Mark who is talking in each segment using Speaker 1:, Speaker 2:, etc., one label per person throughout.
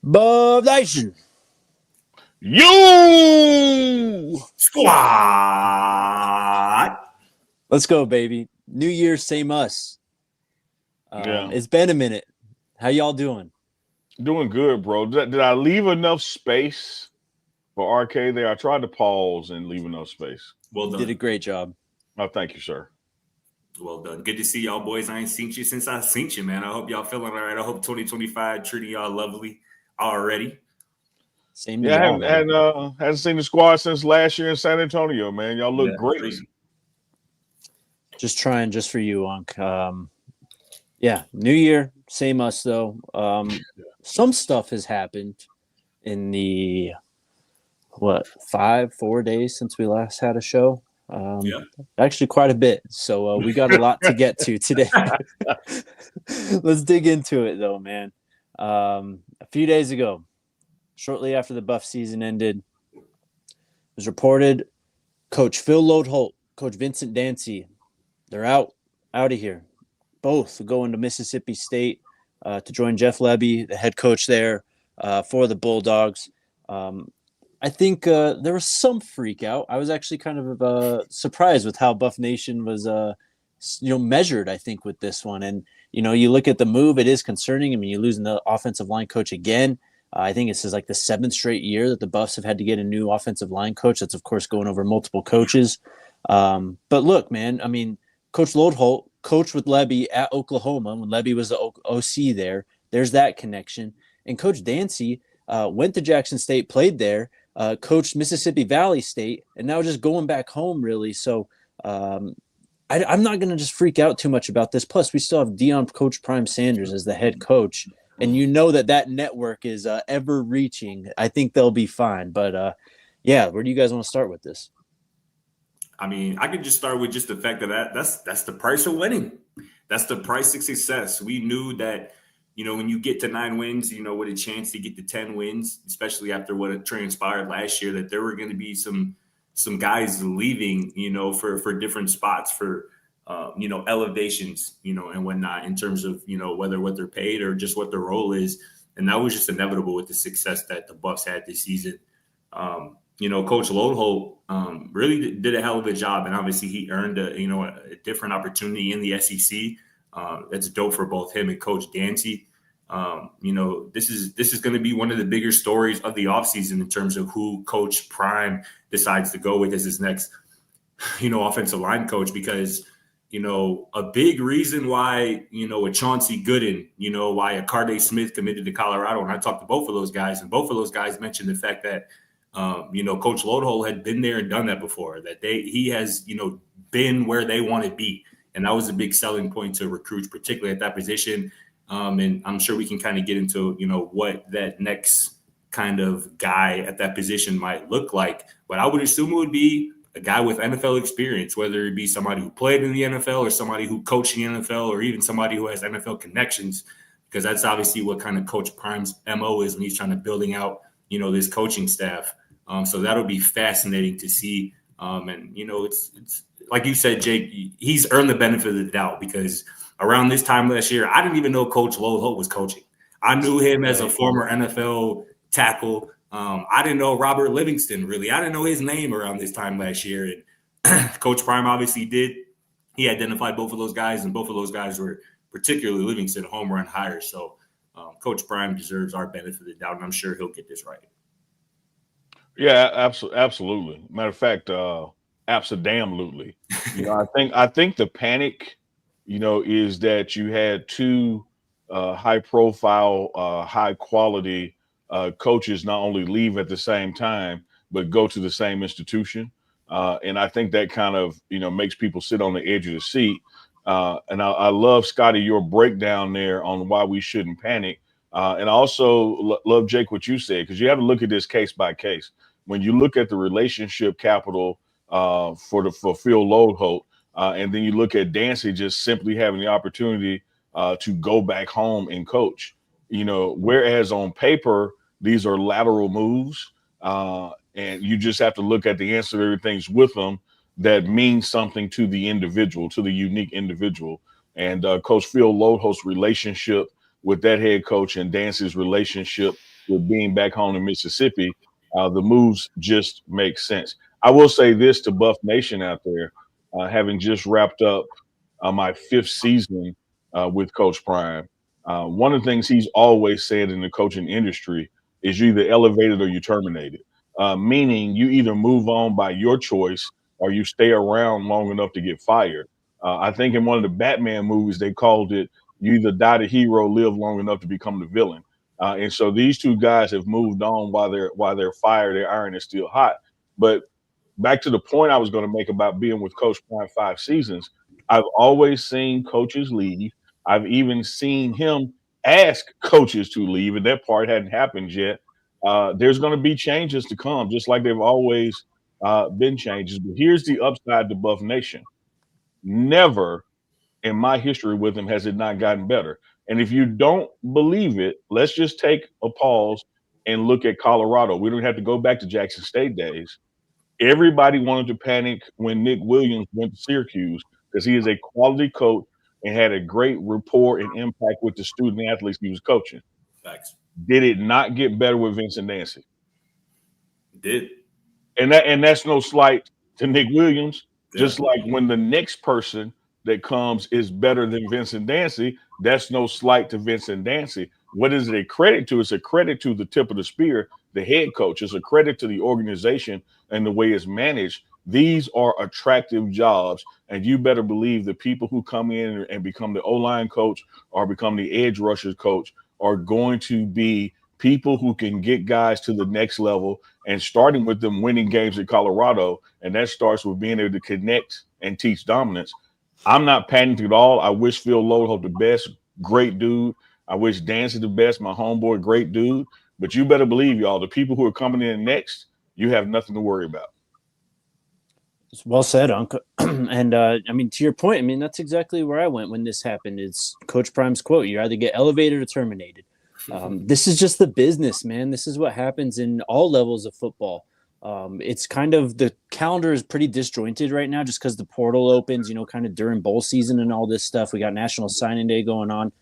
Speaker 1: Buff Nation.
Speaker 2: You
Speaker 3: Squad.
Speaker 1: Let's go, baby. New Year, same us. It's been a minute. How y'all doing?
Speaker 2: doing good, bro. Did I leave enough space for RK there? I tried to pause and leave enough space.
Speaker 3: Well
Speaker 1: You
Speaker 3: done.
Speaker 1: did a great job.
Speaker 2: Oh, thank you, sir.
Speaker 3: Well done. Good to see y'all, boys. I ain't seen you since I seen you, man. I hope y'all feeling all right. I hope 2025 treating y'all lovely already.
Speaker 1: Same to
Speaker 2: Yeah, I
Speaker 1: y'all, man.
Speaker 2: hadn't seen the squad since last year in San Antonio, man. Y'all look great.
Speaker 3: Crazy.
Speaker 1: Just trying just for you, Unc. Yeah, New Year, same us, though. Some stuff has happened in the, 4 days since we last had a show? Actually, quite a bit. So we got a lot to get to today. Let's dig into it, though, man. A few days ago, shortly after the Buff season ended, it was reported Coach Phil Loadholt, Coach Vincent Dancy, they're out of here. Both going to Mississippi State to join Jeff Lebby, the head coach there for the Bulldogs. I think there was some freak out. I was actually kind of surprised with how Buff Nation was, measured, I think, with this one. And, you look at the move, it is concerning. I mean, you're losing the offensive line coach again. I think this is like the 7th straight year that the Buffs have had to get a new offensive line coach. That's, of course, going over multiple coaches. But look, man, I mean, Coach Loadholt coached with Lebby at Oklahoma when Lebby was the OC there. There's that connection. And Coach Dancy went to Jackson State, played there, coached Mississippi Valley State, and now just going back home, really. So I'm not going to just freak out too much about this. Plus, we still have Deion Coach Prime Sanders as the head coach. And you know that network is ever reaching. I think they'll be fine. But, yeah, where do you guys want to start with this?
Speaker 3: I mean, I could just start with just the fact that's the price of winning. That's the price of success. We knew that, when you get to 9 wins, with a chance to get to 10 wins, especially after what had transpired last year, that there were going to be some guys leaving, for different spots, for, elevations, and whatnot in terms of, whether what they're paid or just what their role is. And that was just inevitable with the success that the Buffs had this season. Coach Loadholt really did a hell of a job, and obviously he earned a different opportunity in the SEC. That's dope for both him and Coach Dancy. This is going to be one of the bigger stories of the offseason in terms of who Coach Prime decides to go with as his next, offensive line coach, because a big reason why, a Chauncey Gooden, why a Carday Smith committed to Colorado. And I talked to both of those guys, and both of those guys mentioned the fact that Coach Loadholt had been there and done that before, that he has, been where they want to be. And that was a big selling point to recruits, particularly at that position. And I'm sure we can kind of get into, what that next kind of guy at that position might look like. But I would assume it would be a guy with NFL experience, whether it be somebody who played in the NFL or somebody who coached in the NFL or even somebody who has NFL connections, because that's obviously what kind of Coach Prime's MO is when he's trying to building out, this coaching staff. So that'll be fascinating to see. And, it's like you said, Jake, he's earned the benefit of the doubt, because around this time last year, I didn't even know Coach Loadholt was coaching. I knew him as a former NFL tackle. I didn't know Robert Livingston, really. I didn't know his name around this time last year. And Coach Prime obviously did. He identified both of those guys, and both of those guys were, particularly Livingston, home run hires. So Coach Prime deserves our benefit of the doubt, and I'm sure he'll get this right.
Speaker 2: Yeah, absolutely. Matter of fact, abso-damn-lutely. I think the panic, is that you had two high-profile, high-quality coaches not only leave at the same time, but go to the same institution. And I think that kind of, makes people sit on the edge of the seat. And I love, Scotty, your breakdown there on why we shouldn't panic. And I also love, Jake, what you said, because you have to look at this case by case. When you look at the relationship capital for Phil Loadholt, and then you look at Dancy just simply having the opportunity to go back home and coach, whereas on paper, these are lateral moves, and you just have to look at the ancillary things with them that means something to the individual, to the unique individual. And Coach Phil Loadholt's relationship with that head coach and Dancy's relationship with being back home in Mississippi, the moves just make sense. I will say this to Buff Nation out there, having just wrapped up my 5th season with Coach Prime. One of the things he's always said in the coaching industry is you either elevated or you terminated, meaning you either move on by your choice or you stay around long enough to get fired. I think in one of the Batman movies, they called it you either die the hero, live long enough to become the villain. And so these two guys have moved on while they're fired. Their iron is still hot. But back to the point I was going to make about being with Coach Prime 5 seasons, I've always seen coaches leave. I've even seen him ask coaches to leave, and that part hadn't happened yet. There's going to be changes to come, just like they've always been changes. But here's the upside to Buff Nation. Never in my history with him has it not gotten better. And if you don't believe it, let's just take a pause and look at Colorado. We don't have to go back to Jackson State days. Everybody wanted to panic when Nick Williams went to Syracuse because he is a quality coach and had a great rapport and impact with the student athletes he was coaching.
Speaker 3: Facts.
Speaker 2: Did it not get better with Vincent Dancy?
Speaker 3: It did.
Speaker 2: And that's no slight to Nick Williams. Yeah. Just like when the next person that comes is better than Vincent Dancy, that's no slight to Vincent Dancy. What is it a credit to? It's a credit to the tip of the spear, the head coach. It's a credit to the organization and the way it's managed. These are attractive jobs, and you better believe the people who come in and become the O-line coach or become the edge rushers coach are going to be people who can get guys to the next level, and starting with them winning games at Colorado, and that starts with being able to connect and teach dominance. I'm not panicking at all. I wish Phil Loadholt the best, great dude. I wish Dancy the best, my homeboy, great dude. But you better believe, y'all, the people who are coming in next, you have nothing to worry about.
Speaker 1: Well said, Uncle. And I mean, to your point, I mean, that's exactly where I went when this happened. It's Coach Prime's quote: "You either get elevated or terminated." This is just the business, man. This is what happens in all levels of football. It's kind of the calendar is pretty disjointed right now just because the portal opens, kind of during bowl season and all this stuff. We got National Signing Day going on.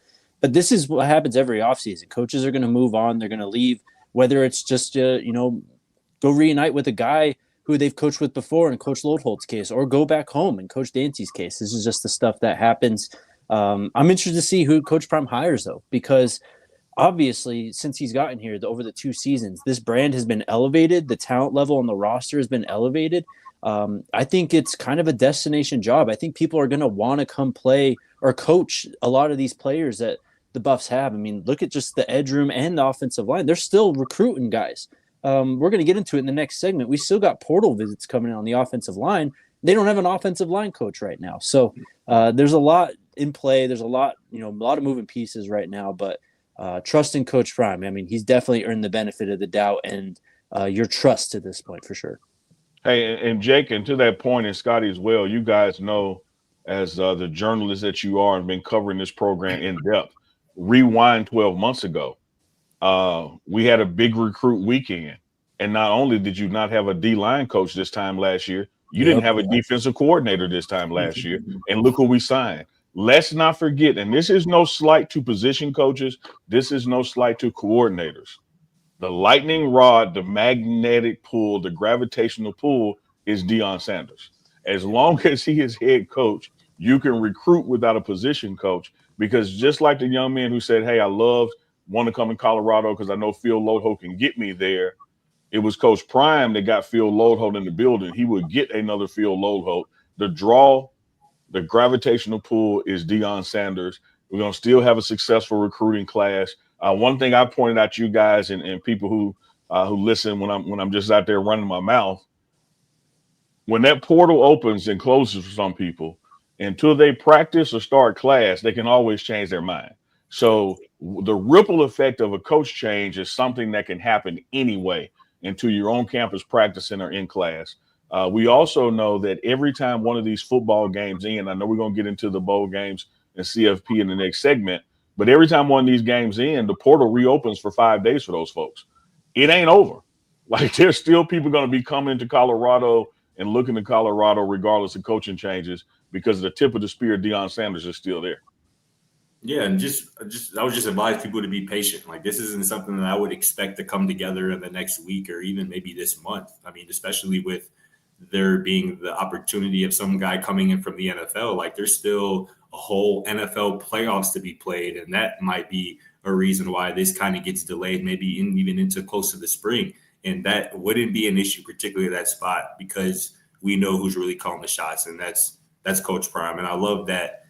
Speaker 1: But this is what happens every offseason. Coaches are going to move on. They're going to leave, whether it's just, go reunite with a guy who they've coached with before in Coach Loadholt's case, or go back home in Coach Dancy's case. This is just the stuff that happens. I'm interested to see who Coach Prime hires, though, because obviously, since he's gotten here over the 2 seasons, this brand has been elevated. The talent level on the roster has been elevated. I think it's kind of a destination job. I think people are going to want to come play or coach a lot of these players that the Buffs have. I mean, look at just the edge room and the offensive line. They're still recruiting guys. We're going to get into it in the next segment. We still got portal visits coming in on the offensive line. They don't have an offensive line coach right now. So there's a lot in play. There's a lot of moving pieces right now, but trust in Coach Prime. I mean, he's definitely earned the benefit of the doubt and your trust to this point for sure.
Speaker 2: Hey, and Jake, and to that point, and Scotty as well, you guys know, as the journalists that you are and been covering this program in depth, rewind 12 months ago, we had a big recruit weekend. And not only did you not have a D-line coach this time last year, you didn't have a defensive coordinator this time last year. And look who we signed. Let's not forget, and this is no slight to position coaches. This is no slight to coordinators. The lightning rod, the magnetic pull, the gravitational pull is Deion Sanders. As long as he is head coach, you can recruit without a position coach, because just like the young man who said, hey, I want to come in Colorado because I know Phil Loadholt can get me there. It was Coach Prime that got Phil Loadholt in the building. He would get another Phil Loadholt. The draw, the gravitational pull is Deion Sanders. We're going to still have a successful recruiting class. One thing I pointed out to you guys and people who listen when I'm just out there running my mouth, when that portal opens and closes for some people, until they practice or start class, they can always change their mind. So the ripple effect of a coach change is something that can happen anyway into your own campus practicing or in class. We also know that every time one of these football games end, I know we're going to get into the bowl games and CFP in the next segment, but every time one of these games end, the portal reopens for 5 days for those folks. It ain't over. Like, there's still people going to be coming to Colorado and looking to Colorado regardless of coaching changes, because the tip of the spear, Deion Sanders, is still there.
Speaker 3: Yeah, and I would just advise people to be patient. Like, this isn't something that I would expect to come together in the next week or even maybe this month. I mean, especially with there being the opportunity of some guy coming in from the NFL. Like, there's still a whole NFL playoffs to be played, and that might be a reason why this kind of gets delayed, maybe even into close to the spring. And that wouldn't be an issue, particularly that spot, because we know who's really calling the shots, and that's Coach Prime. And I love that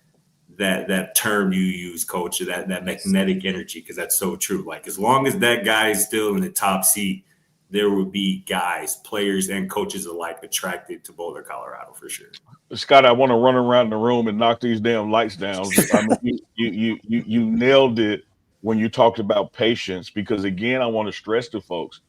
Speaker 3: term you use, Coach, that magnetic energy, because that's so true. Like, as long as that guy is still in the top seat, there will be guys, players, and coaches alike attracted to Boulder, Colorado, for sure.
Speaker 2: Scott, I want to run around the room and knock these damn lights down. I mean, you nailed it when you talked about patience, because again, I want to stress to folks,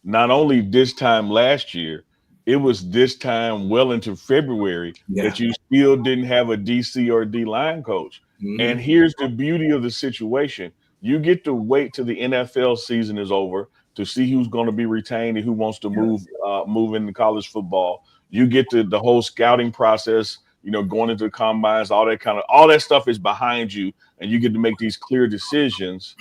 Speaker 2: not only this time last year, it was this time well into February that you still didn't have a DC or D line coach. Mm-hmm. And here's the beauty of the situation. You get to wait till the NFL season is over to see who's going to be retained and who wants to move into college football. You get to the whole scouting process, going into the combines, all that stuff is behind you, and you get to make these clear decisions.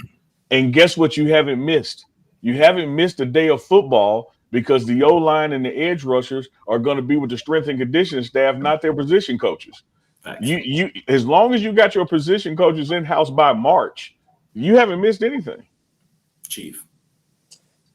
Speaker 2: And guess what you haven't missed? You haven't missed a day of football, because the O-line and the edge rushers are going to be with the strength and conditioning staff, not their position coaches. You as long as you got your position coaches in-house by March, you haven't missed anything.
Speaker 3: Chief.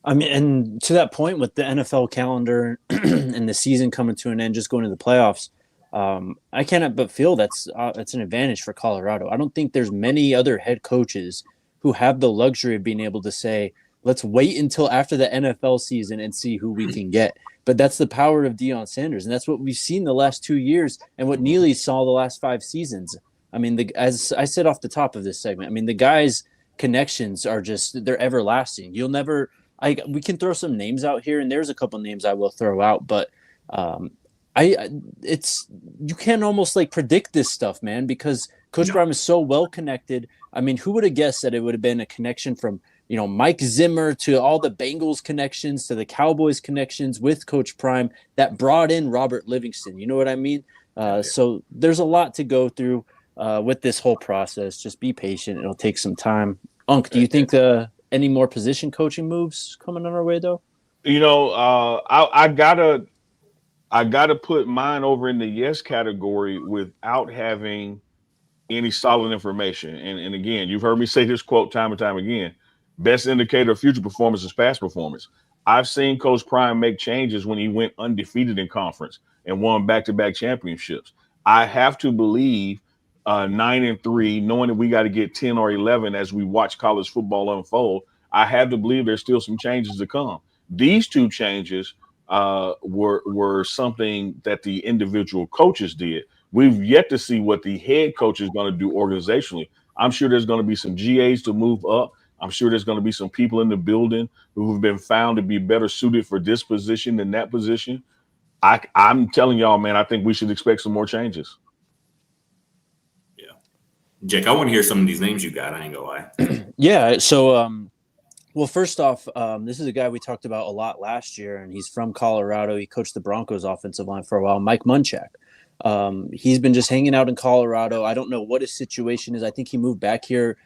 Speaker 1: I mean, and to that point, with the NFL calendar and the season coming to an end, just going to the playoffs, I cannot but feel that's an advantage for Colorado. I don't think there's many other head coaches who have the luxury of being able to say, let's wait until after the NFL season and see who we can get. But that's the power of Deion Sanders, and that's what we've seen the last 2 years and what Neely saw the last 5 seasons. I mean, as I said off the top of this segment, I mean, the guys' connections are they're everlasting. You'll never – we can throw some names out here, and there's a couple names I will throw out, but you can almost like predict this stuff, man, because Coach Prime is so well connected. I mean, who would have guessed that it would have been a connection from – Mike Zimmer to all the Bengals connections to the Cowboys connections with Coach Prime that brought in Robert Livingston. You know what I mean? So there's a lot to go through with this whole process. Just be patient. It'll take some time. Unc, do you think any more position coaching moves coming on our way, though?
Speaker 2: I gotta put mine over in the yes category without having any solid information. And again, you've heard me say this quote time and time again. Best indicator of future performance is past performance. I've seen Coach Prime make changes when he went undefeated in conference and won back-to-back championships. I have to believe 9-3, knowing that we got to get 10 or 11 as we watch college football unfold, I have to believe there's still some changes to come. These 2 changes were something that the individual coaches did. We've yet to see what the head coach is going to do organizationally. I'm sure there's going to be some GAs to move up. I'm sure there's going to be some people in the building who have been found to be better suited for this position than that position. I'm telling y'all, man, I think we should expect some more changes.
Speaker 3: Yeah. Jake, I want to hear some of these names you got. I ain't gonna lie.
Speaker 1: Yeah. So, well, first off, this is a guy we talked about a lot last year, and he's from Colorado. He coached the Broncos offensive line for a while, Mike Munchak. He's been just hanging out in Colorado. I don't know what his situation is. I think he moved back here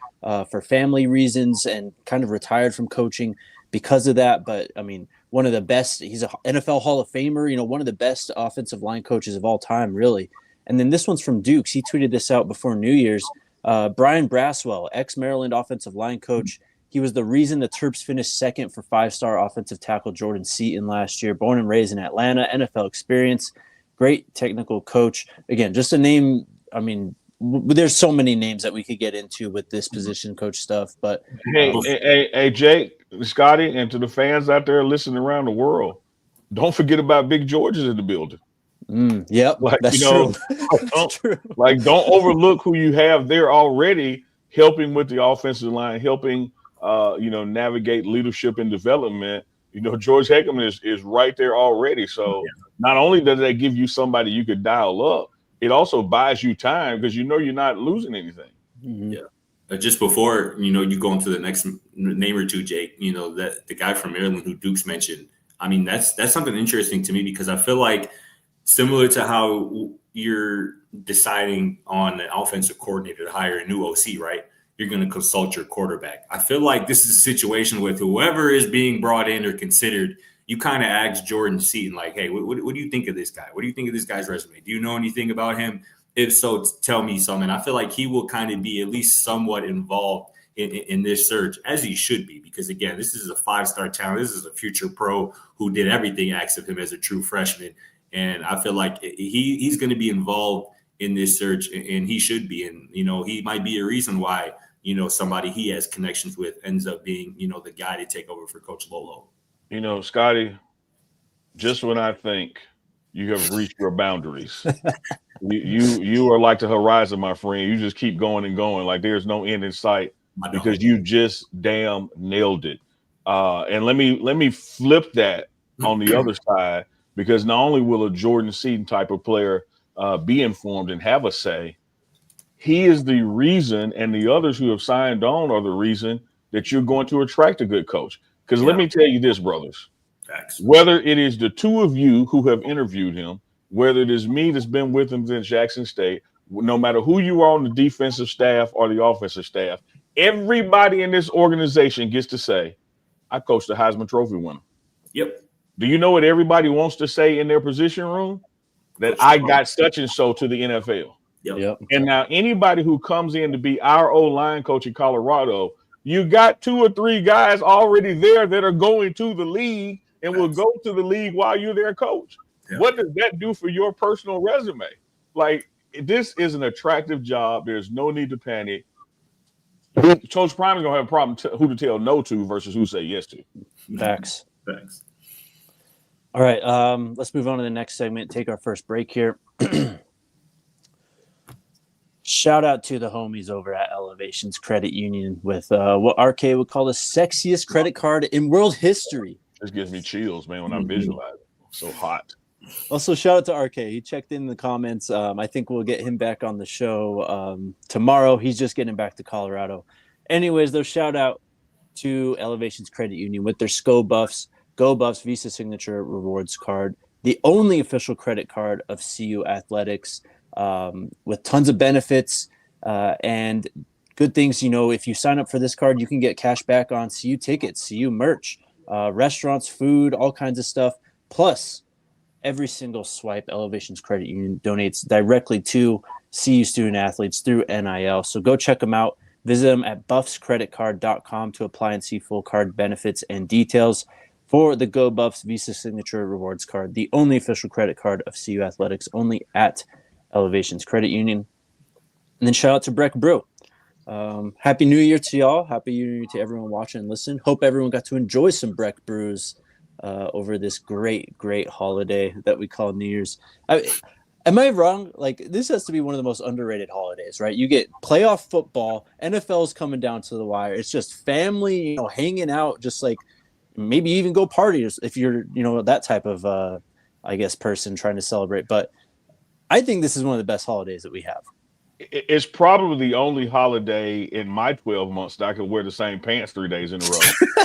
Speaker 1: for family reasons and kind of retired from coaching because of that. But I mean, one of the best, he's an NFL Hall of Famer, one of the best offensive line coaches of all time, really. And then this one's from Dukes. He tweeted this out before New Year's. Brian Braswell, ex-Maryland offensive line coach. He was the reason the Terps finished second for 5-star offensive tackle Jordan Seaton last year. Born and raised in Atlanta, NFL experience. Great technical coach. Again, just a name. I mean, there's so many names that we could get into with this position coach stuff. But
Speaker 2: hey, Jake, Scotty, and to the fans out there listening around the world, don't forget about Big George is in the building.
Speaker 1: Yep, that's true. That's true.
Speaker 2: Like, don't overlook who you have there already, helping with the offensive line, helping navigate leadership and development. George Heckman is right there already. So not only does that give you somebody you could dial up, it also buys you time because you're not losing anything.
Speaker 3: Yeah. Just before, you go into the next name or two, Jake, that the guy from Maryland who Dukes mentioned, I mean, that's something interesting to me because I feel like similar to how, you're deciding on an offensive coordinator to hire a new OC, right? You're going to consult your quarterback. I feel like this is a situation with whoever is being brought in or considered. You kind of ask Jordan Seaton, like, hey, what do you think of this guy? What do you think of this guy's resume? Do you know anything about him? If so, tell me something. I feel like he will kind of be at least somewhat involved in this search, as he should be, because, again, this is a 5-star talent. This is a future pro who did everything asked of him as a true freshman. And I feel like he's going to be involved in this search, and he should be. And, he might be a reason why, somebody he has connections with ends up being, the guy to take over for Coach Lolo.
Speaker 2: Scotty, just when I think you have reached your boundaries, you are like the horizon, my friend. You just keep going and going. Like there's no end in sight because you just damn nailed it. And let me flip that on the other side, because not only will a Jordan Seaton type of player be informed and have a say, he is the reason, and the others who have signed on are the reason that you're going to attract a good coach. Because let me tell you this, brothers, whether it is the two of you who have interviewed him, whether it is me that's been with him since Jackson State, no matter who you are on the defensive staff or the offensive staff, everybody in this organization gets to say, I coached the Heisman Trophy winner.
Speaker 3: Yep.
Speaker 2: Do you know what everybody wants to say in their position room? That I got such and so to the NFL.
Speaker 3: Yep.
Speaker 2: And now anybody who comes in to be our O-line coach in Colorado, you got 2 or 3 guys already there that are going to the league and will go to the league while you're their coach. Yeah. What does that do for your personal resume? Like, this is an attractive job. There's no need to panic. Coach Prime is going to have a problem who to tell no to versus who say yes to.
Speaker 1: Facts. All right, let's move on to the next segment. Take our first break here. Shout out to the homies over at Elevations Credit Union with what RK would call the sexiest credit card in world history.
Speaker 2: This gives me chills, man, when I visualize it. So hot.
Speaker 1: Also, shout out to RK. He checked in the comments. I think we'll get him back on the show tomorrow. He's just getting back to Colorado. Anyways, though, shout out to Elevations Credit Union with their Go Buffs Visa Signature Rewards Card, the only official credit card of CU Athletics, with tons of benefits and good things. If you sign up for this card, you can get cash back on CU tickets, CU merch, restaurants, food, all kinds of stuff. Plus, every single swipe, Elevations Credit Union donates directly to CU student athletes through NIL. So go check them out. Visit them at buffscreditcard.com to apply and see full card benefits and details for the Go Buffs Visa Signature Rewards Card, the only official credit card of CU Athletics, only at Elevations Credit Union. And then shout out to Breck Brew. Happy New Year to y'all. Happy New Year to everyone watching and listening. Hope everyone got to enjoy some Breck Brews over this great holiday that we call New Year's. Am I wrong? Like, this has to be one of the most underrated holidays, right? You get playoff football, NFL's coming down to the wire. It's just family, hanging out, just like maybe even go parties if you're, that type of, person trying to celebrate. But I think this is one of the best holidays that we have.
Speaker 2: It's probably the only holiday in my 12 months that I could wear the same pants 3 days in a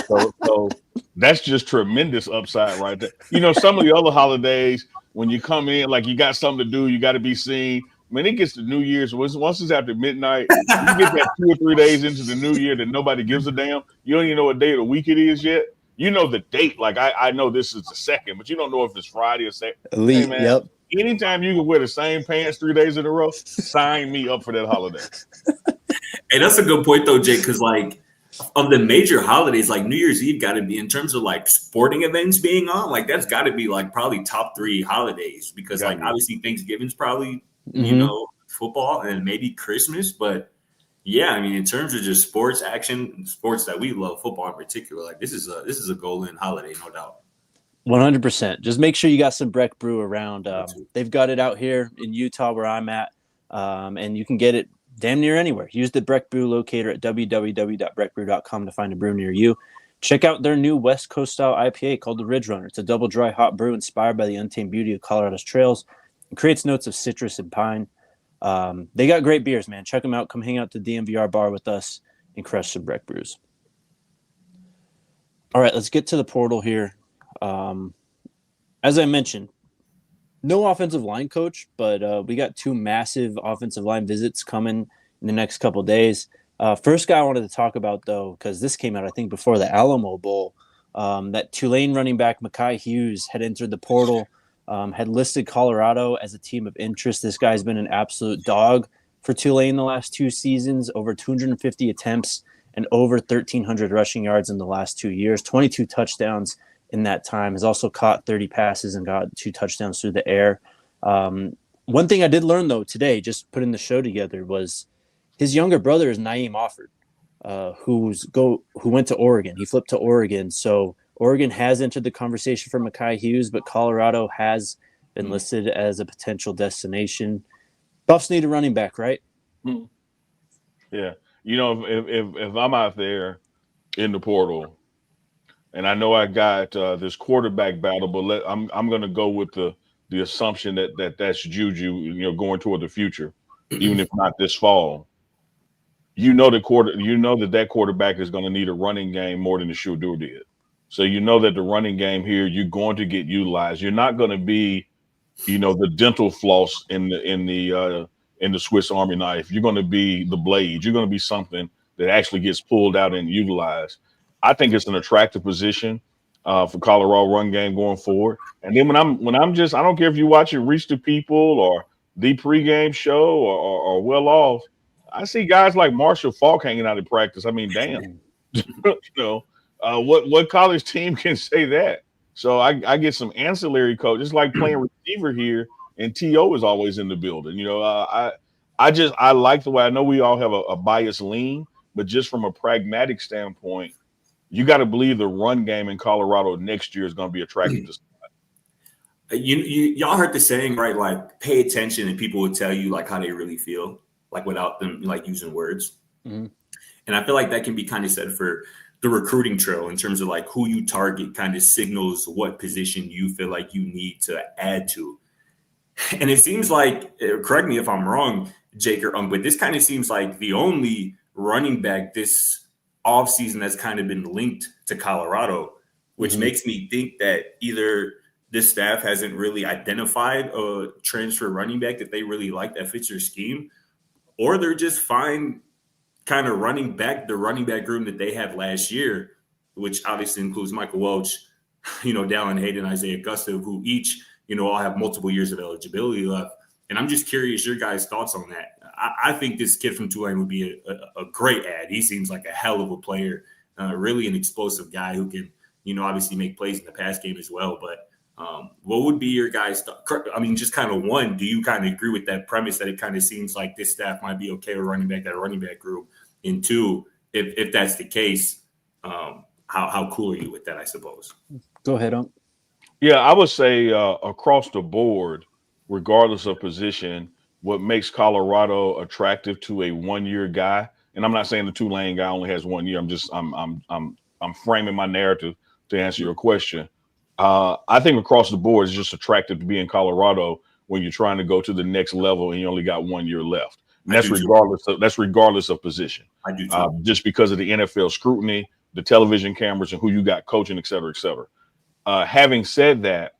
Speaker 2: row. so that's just tremendous upside right there. Some of the other holidays, when you come in, like you got something to do, you got to be seen. When it gets to New Year's, once it's after midnight, you get that 2 or 3 days into the new year that nobody gives a damn. You don't even know what day of the week it is yet. You know the date. Like I know this is the second, but you don't know if it's Friday or Saturday.
Speaker 1: Elite, hey, yep.
Speaker 2: Anytime you can wear the same pants 3 days in a row, sign me up for that holiday.
Speaker 3: Hey, that's a good point though, Jake, because like of the major holidays, like New Year's Eve got to be, in terms of like sporting events being on, like that's got to be like probably top 3 holidays, because like obviously Thanksgiving's probably, football, and maybe Christmas. But yeah, I mean, in terms of just sports action, sports that we love, football in particular, like this is a golden holiday, no doubt.
Speaker 1: 100%. Just make sure you got some Breck Brew around. They've got it out here in Utah where I'm at, and you can get it damn near anywhere. Use the Breck Brew locator at www.breckbrew.com to find a brew near you. Check out their new West Coast style IPA called the Ridge Runner. It's a double dry hop brew inspired by the untamed beauty of Colorado's trails. It creates notes of citrus and pine. They got great beers, man. Check them out. Come hang out to the DMVR bar with us and crush some Breck Brews. All right, let's get to the portal here. As I mentioned, No offensive line coach, but we got 2 massive offensive line visits coming in the next couple days. First guy I wanted to talk about, though, because this came out, I think, before the Alamo Bowl, that Tulane running back Mekhi Hughes had entered the portal, had listed Colorado as a team of interest. This guy's been an absolute dog for Tulane the last 2 seasons, over 250 attempts and over 1,300 rushing yards in the last 2 years, 22 touchdowns in that time. Has also caught 30 passes and got 2 touchdowns through the air. One thing I did learn, though, today, just putting the show together, was his younger brother is Naeem Offord, who went to Oregon. He flipped to Oregon. So Oregon has entered the conversation for Mekhi Hughes, but Colorado has been listed as a potential destination. Buffs need a running back, right?
Speaker 2: Yeah. You know, if I'm out there in the portal, and I know I got this quarterback battle, but I'm going to go with the assumption that's Juju, you know, going toward the future, even if not this fall. You know that quarterback is going to need a running game more than the Shedeur did. So you know that the running game here, you're going to get utilized. You're not going to be, you know, the dental floss in the Swiss Army knife. You're going to be the blade. You're going to be something that actually gets pulled out and utilized. I think it's an attractive position for Colorado run game going forward. And then when I'm just, I don't care if you watch it Reach the People or the pregame show or Well Off. I see guys like Marshall Faulk hanging out in practice. I mean, damn, you know, what college team can say that? So I get some ancillary coach. It's like playing receiver here, and T.O. is always in the building. You know, I like the way, I know we all have a biased lean, but just from a pragmatic standpoint, you got to believe the run game in Colorado next year is going to be attractive to somebody.
Speaker 3: Y'all heard the saying, right? Like, pay attention and people will tell you like how they really feel, like without them like using words. Mm-hmm. And I feel like that can be kind of said for the recruiting trail in terms of like who you target kind of signals what position you feel like you need to add to. And it seems like, correct me if I'm wrong, Jake or but this kind of seems like the only running back this offseason that's kind of been linked to Colorado, which makes me think that either this staff hasn't really identified a transfer running back that they really like that fits their scheme, or they're just fine kind of running back the running back room that they had last year, which obviously includes Michael Welch, you know, Dallin Hayden, Isaiah Gustav, who each, you know, all have multiple years of eligibility left. And I'm just curious your guys' thoughts on that. I think this kid from Tulane would be a great add. He seems like a hell of a player, really an explosive guy who can, you know, obviously make plays in the pass game as well. But what would be your guys' I mean, just kind of one, do you kind of agree with that premise that it kind of seems like this staff might be okay with running back that running back group? And two, if that's the case, how cool are you with that, I suppose?
Speaker 1: Go ahead, Unc.
Speaker 2: Yeah, I would say across the board, regardless of position, what makes Colorado attractive to a one-year guy, and I'm not saying the Tulane guy only has 1 year. I'm framing my narrative to answer your question. I think across the board is just attractive to be in Colorado when you're trying to go to the next level and you only got 1 year left. And that's regardless of position.
Speaker 3: I do too.
Speaker 2: Just because of the NFL scrutiny, the television cameras, and who you got coaching, et cetera, et cetera. Having said that,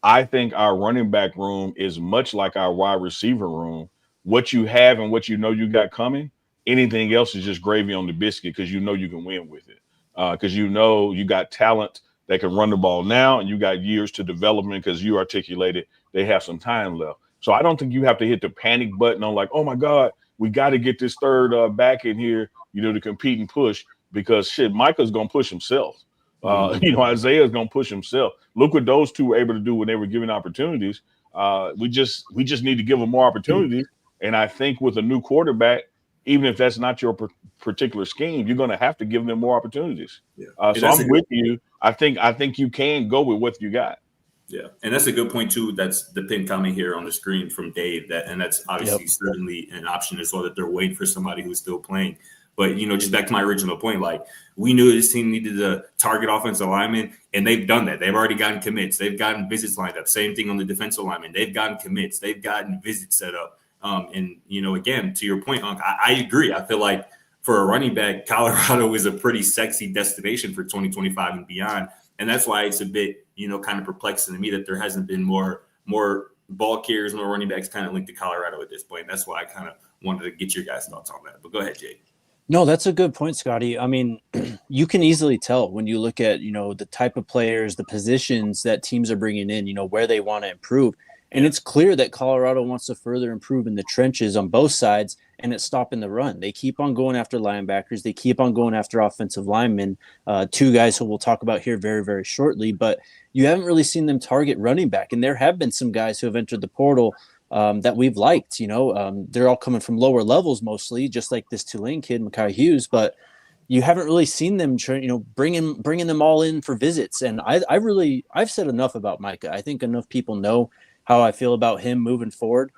Speaker 2: I think our running back room is much like our wide receiver room. What you have and what you know you got coming, anything else is just gravy on the biscuit because you know you can win with it. Because you know you got talent that can run the ball now, and you got years to development because you articulated they have some time left. So I don't think you have to hit the panic button on like, oh my God, we got to get this third back in here, you know, to compete and push, because shit, Micah's gonna push himself. You know, Isaiah's gonna push himself. Look what those two were able to do when they were given opportunities. We just need to give them more opportunities. And I think with a new quarterback, even if that's not your particular scheme, you're going to have to give them more opportunities. Yeah. So I'm with you. I think you can go with what you got.
Speaker 3: Yeah, and that's a good point too. That's the pin comment here on the screen from Dave. And that's obviously certainly an option as well, that they're waiting for somebody who's still playing. But, you know, just back to my original point, like, we knew this team needed a target offensive lineman, and they've done that. They've already gotten commits. They've gotten visits lined up. Same thing on the defensive lineman. They've gotten commits. They've gotten visits set up. And, you know, again, to your point, Unc, I agree. I feel like for a running back, Colorado is a pretty sexy destination for 2025 and beyond. And that's why it's a bit, you know, kind of perplexing to me that there hasn't been more ball carriers nor running backs kind of linked to Colorado at this point. That's why I kind of wanted to get your guys' thoughts on that. But go ahead, Jake.
Speaker 1: No, that's a good point, Scotty. I mean, you can easily tell when you look at, the type of players, the positions that teams are bringing in, where they want to improve. And it's clear that Colorado wants to further improve in the trenches on both sides, and it's stopping the run. They keep on going after linebackers. They keep on going after offensive linemen, two guys who we'll talk about here very, very shortly. But you haven't really seen them target running back. And there have been some guys who have entered the portal that we've liked. They're all coming from lower levels mostly, just like this Tulane kid, Mekhi Hughes. But you haven't really seen them, bringing them all in for visits. And I've said enough about Micah. I think enough people know how I feel about him moving forward.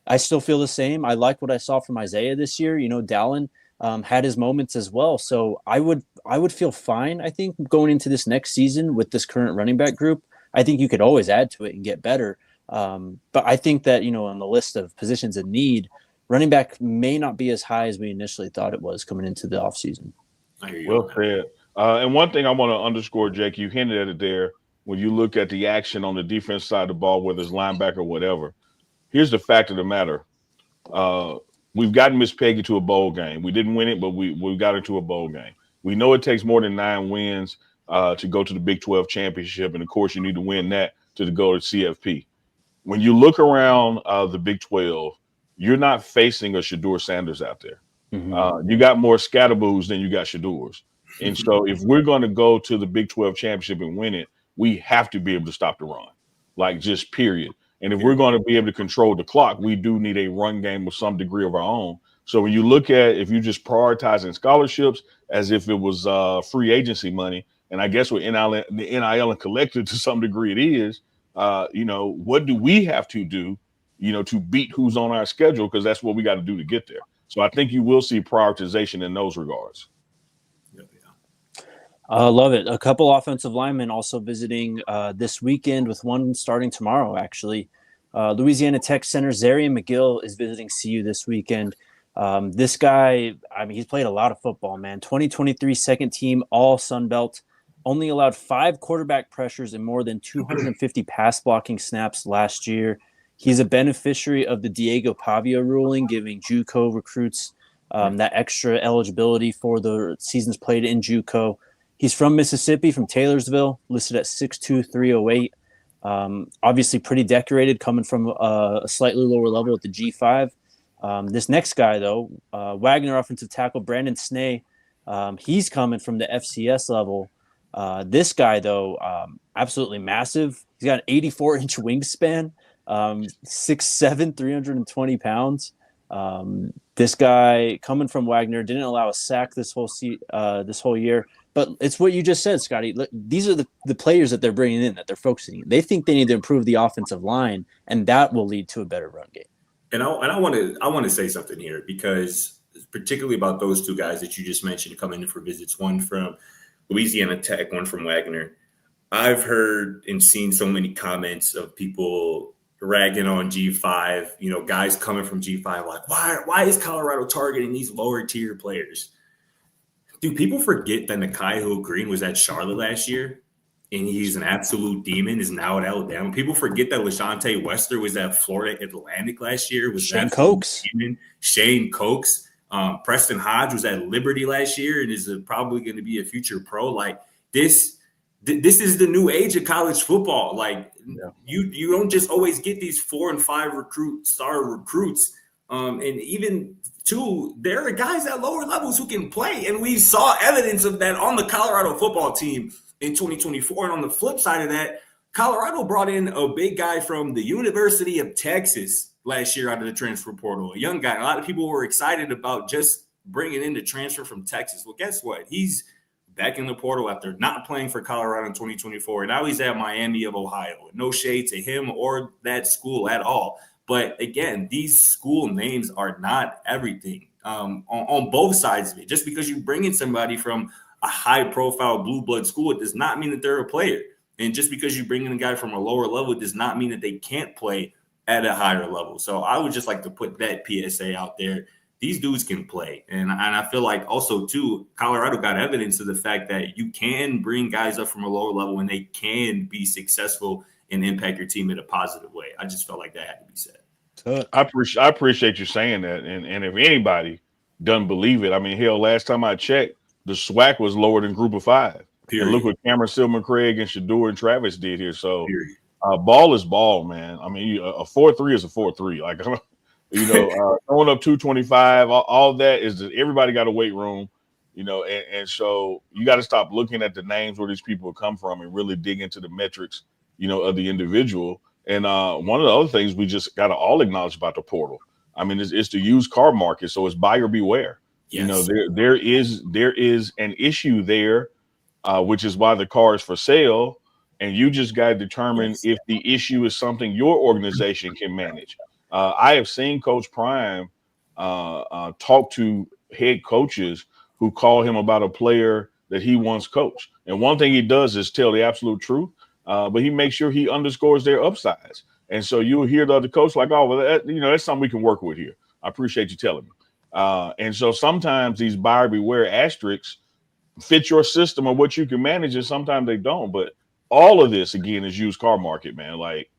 Speaker 1: I still feel the same. I like what I saw from Isaiah this year. Dallin had his moments as well. So I would feel fine, I think, going into this next season with this current running back group. I think you could always add to it and get better. But I think that, on the list of positions in need, running back may not be as high as we initially thought it was coming into the offseason.
Speaker 2: Well said. And one thing I want to underscore, Jake, you hinted at it there. When you look at the action on the defense side of the ball, whether it's linebacker or whatever, here's the fact of the matter. We've gotten Miss Peggy to a bowl game. We didn't win it, but we got her to a bowl game. We know it takes more than 9 wins to go to the Big 12 championship. And, of course, you need to win that to go to CFP. When you look around the Big 12, you're not facing a Shedeur Sanders out there. Mm-hmm. You got more Scatterboos than you got Shedeurs. And so if we're going to go to the Big 12 championship and win it, we have to be able to stop the run, just period. And if we're going to be able to control the clock, we do need a run game with some degree of our own. So when you look at, if you just prioritizing scholarships as if it was free agency money, and I guess with the NIL and collected to some degree it is, what do we have to do, to beat who's on our schedule? Because that's what we got to do to get there. So I think you will see prioritization in those regards.
Speaker 1: Love it. A couple offensive linemen also visiting this weekend, with one starting tomorrow, actually. Louisiana Tech center Zarian McGill is visiting CU this weekend. This guy, he's played a lot of football, man. 2023 second team All Sun Belt. Only allowed 5 quarterback pressures and more than 250 pass blocking snaps last year. He's a beneficiary of the Diego Pavia ruling, giving JUCO recruits that extra eligibility for the seasons played in JUCO. He's from Mississippi, from Taylorsville, listed at 6'2", 308. Obviously pretty decorated, coming from a slightly lower level at the G5. This next guy, though, Wagner offensive tackle Brandon Snee, he's coming from the FCS level. This guy, though, absolutely massive. He's got an 84-inch wingspan, 6'7", 320 pounds. This guy, coming from Wagner, didn't allow a sack this whole year. But it's what you just said, Scotty. Look, these are the players that they're bringing in, that they're focusing on. They think they need to improve the offensive line, and that will lead to a better run game.
Speaker 3: And I want to say something here, because particularly about those two guys that you just mentioned coming in for visits, one from Louisiana Tech, one from Wagner. I've heard and seen so many comments of people ragging on G5, guys coming from G5 like, why is Colorado targeting these lower tier players? Do people forget that Nakai Hill-Green was at Charlotte last year, and he's an absolute demon, is now at Alabama? People forget that LaShawnte Wester was at Florida Atlantic last year.
Speaker 1: Shane Cokes.
Speaker 3: Shane Cokes. Preston Hodge was at Liberty last year and is probably going to be a future pro. Like, this is the new age of college football. Like, you don't just always get these 4 and 5 star recruits. And even two, there are guys at lower levels who can play. And we saw evidence of that on the Colorado football team in 2024. And on the flip side of that, Colorado brought in a big guy from the University of Texas last year out of the transfer portal, a young guy. A lot of people were excited about just bringing in the transfer from Texas. Well, guess what? He's back in the portal after not playing for Colorado in 2024. And now he's at Miami of Ohio. No shade to him or that school at all. But again, these school names are not everything on both sides of it. Just because you bring in somebody from a high-profile blue blood school, it does not mean that they're a player. And just because you bring in a guy from a lower level, it does not mean that they can't play at a higher level. So I would just like to put that PSA out there. These dudes can play. And I feel like also, too, Colorado got evidence of the fact that you can bring guys up from a lower level and they can be successful and impact your team in a positive way. I just felt like that had to be said.
Speaker 2: I appreciate you saying that. And if anybody doesn't believe it, I mean, hell, last time I checked, the SWAC was lower than Group of 5.
Speaker 3: Period.
Speaker 2: And look what Cameron Silman Craig and Shador and Travis did here. So
Speaker 3: Ball
Speaker 2: is ball, man. I mean, a 4-3 is a 4-3. Like, throwing up 225, all that is just, everybody got a weight room, and so you got to stop looking at the names where these people come from and really dig into the metrics, of the individual. And one of the other things we just got to all acknowledge about the portal, I mean, it's the used car market. So it's buyer beware.
Speaker 3: Yes.
Speaker 2: There is an issue there, which is why the car is for sale. And you just got to determine if the issue is something your organization can manage. I have seen Coach Prime talk to head coaches who call him about a player that he once coached. And one thing he does is tell the absolute truth, but he makes sure he underscores their upsides. And so you'll hear the other coach like, oh, well, that's something we can work with here. I appreciate you telling me. And so sometimes these buyer beware asterisks fit your system or what you can manage, and sometimes they don't. But all of this, again, is used car market, man. Like,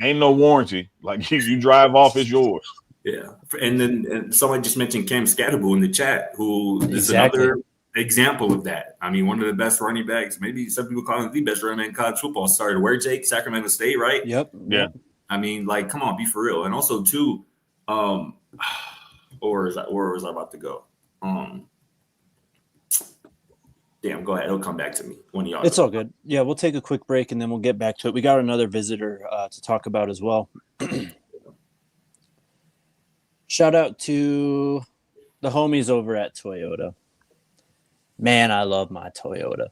Speaker 2: ain't no warranty. Like, you drive off, it's yours.
Speaker 3: Yeah. And then someone just mentioned Cam Scatterbull in the chat, who is another example of that. I mean, one of the best running backs, maybe some people call him the best running back in college football. Started where, Jake? Sacramento State, right?
Speaker 1: Yep.
Speaker 2: Yeah.
Speaker 3: I mean, like, come on, be for real. And also, too, where was I about to go? Damn, go ahead. It'll come back to me. One of y'all.
Speaker 1: It's all good. Yeah, we'll take a quick break and then we'll get back to it. We got another visitor to talk about as well. Shout out to the homies over at Toyota. Man, I love my Toyota.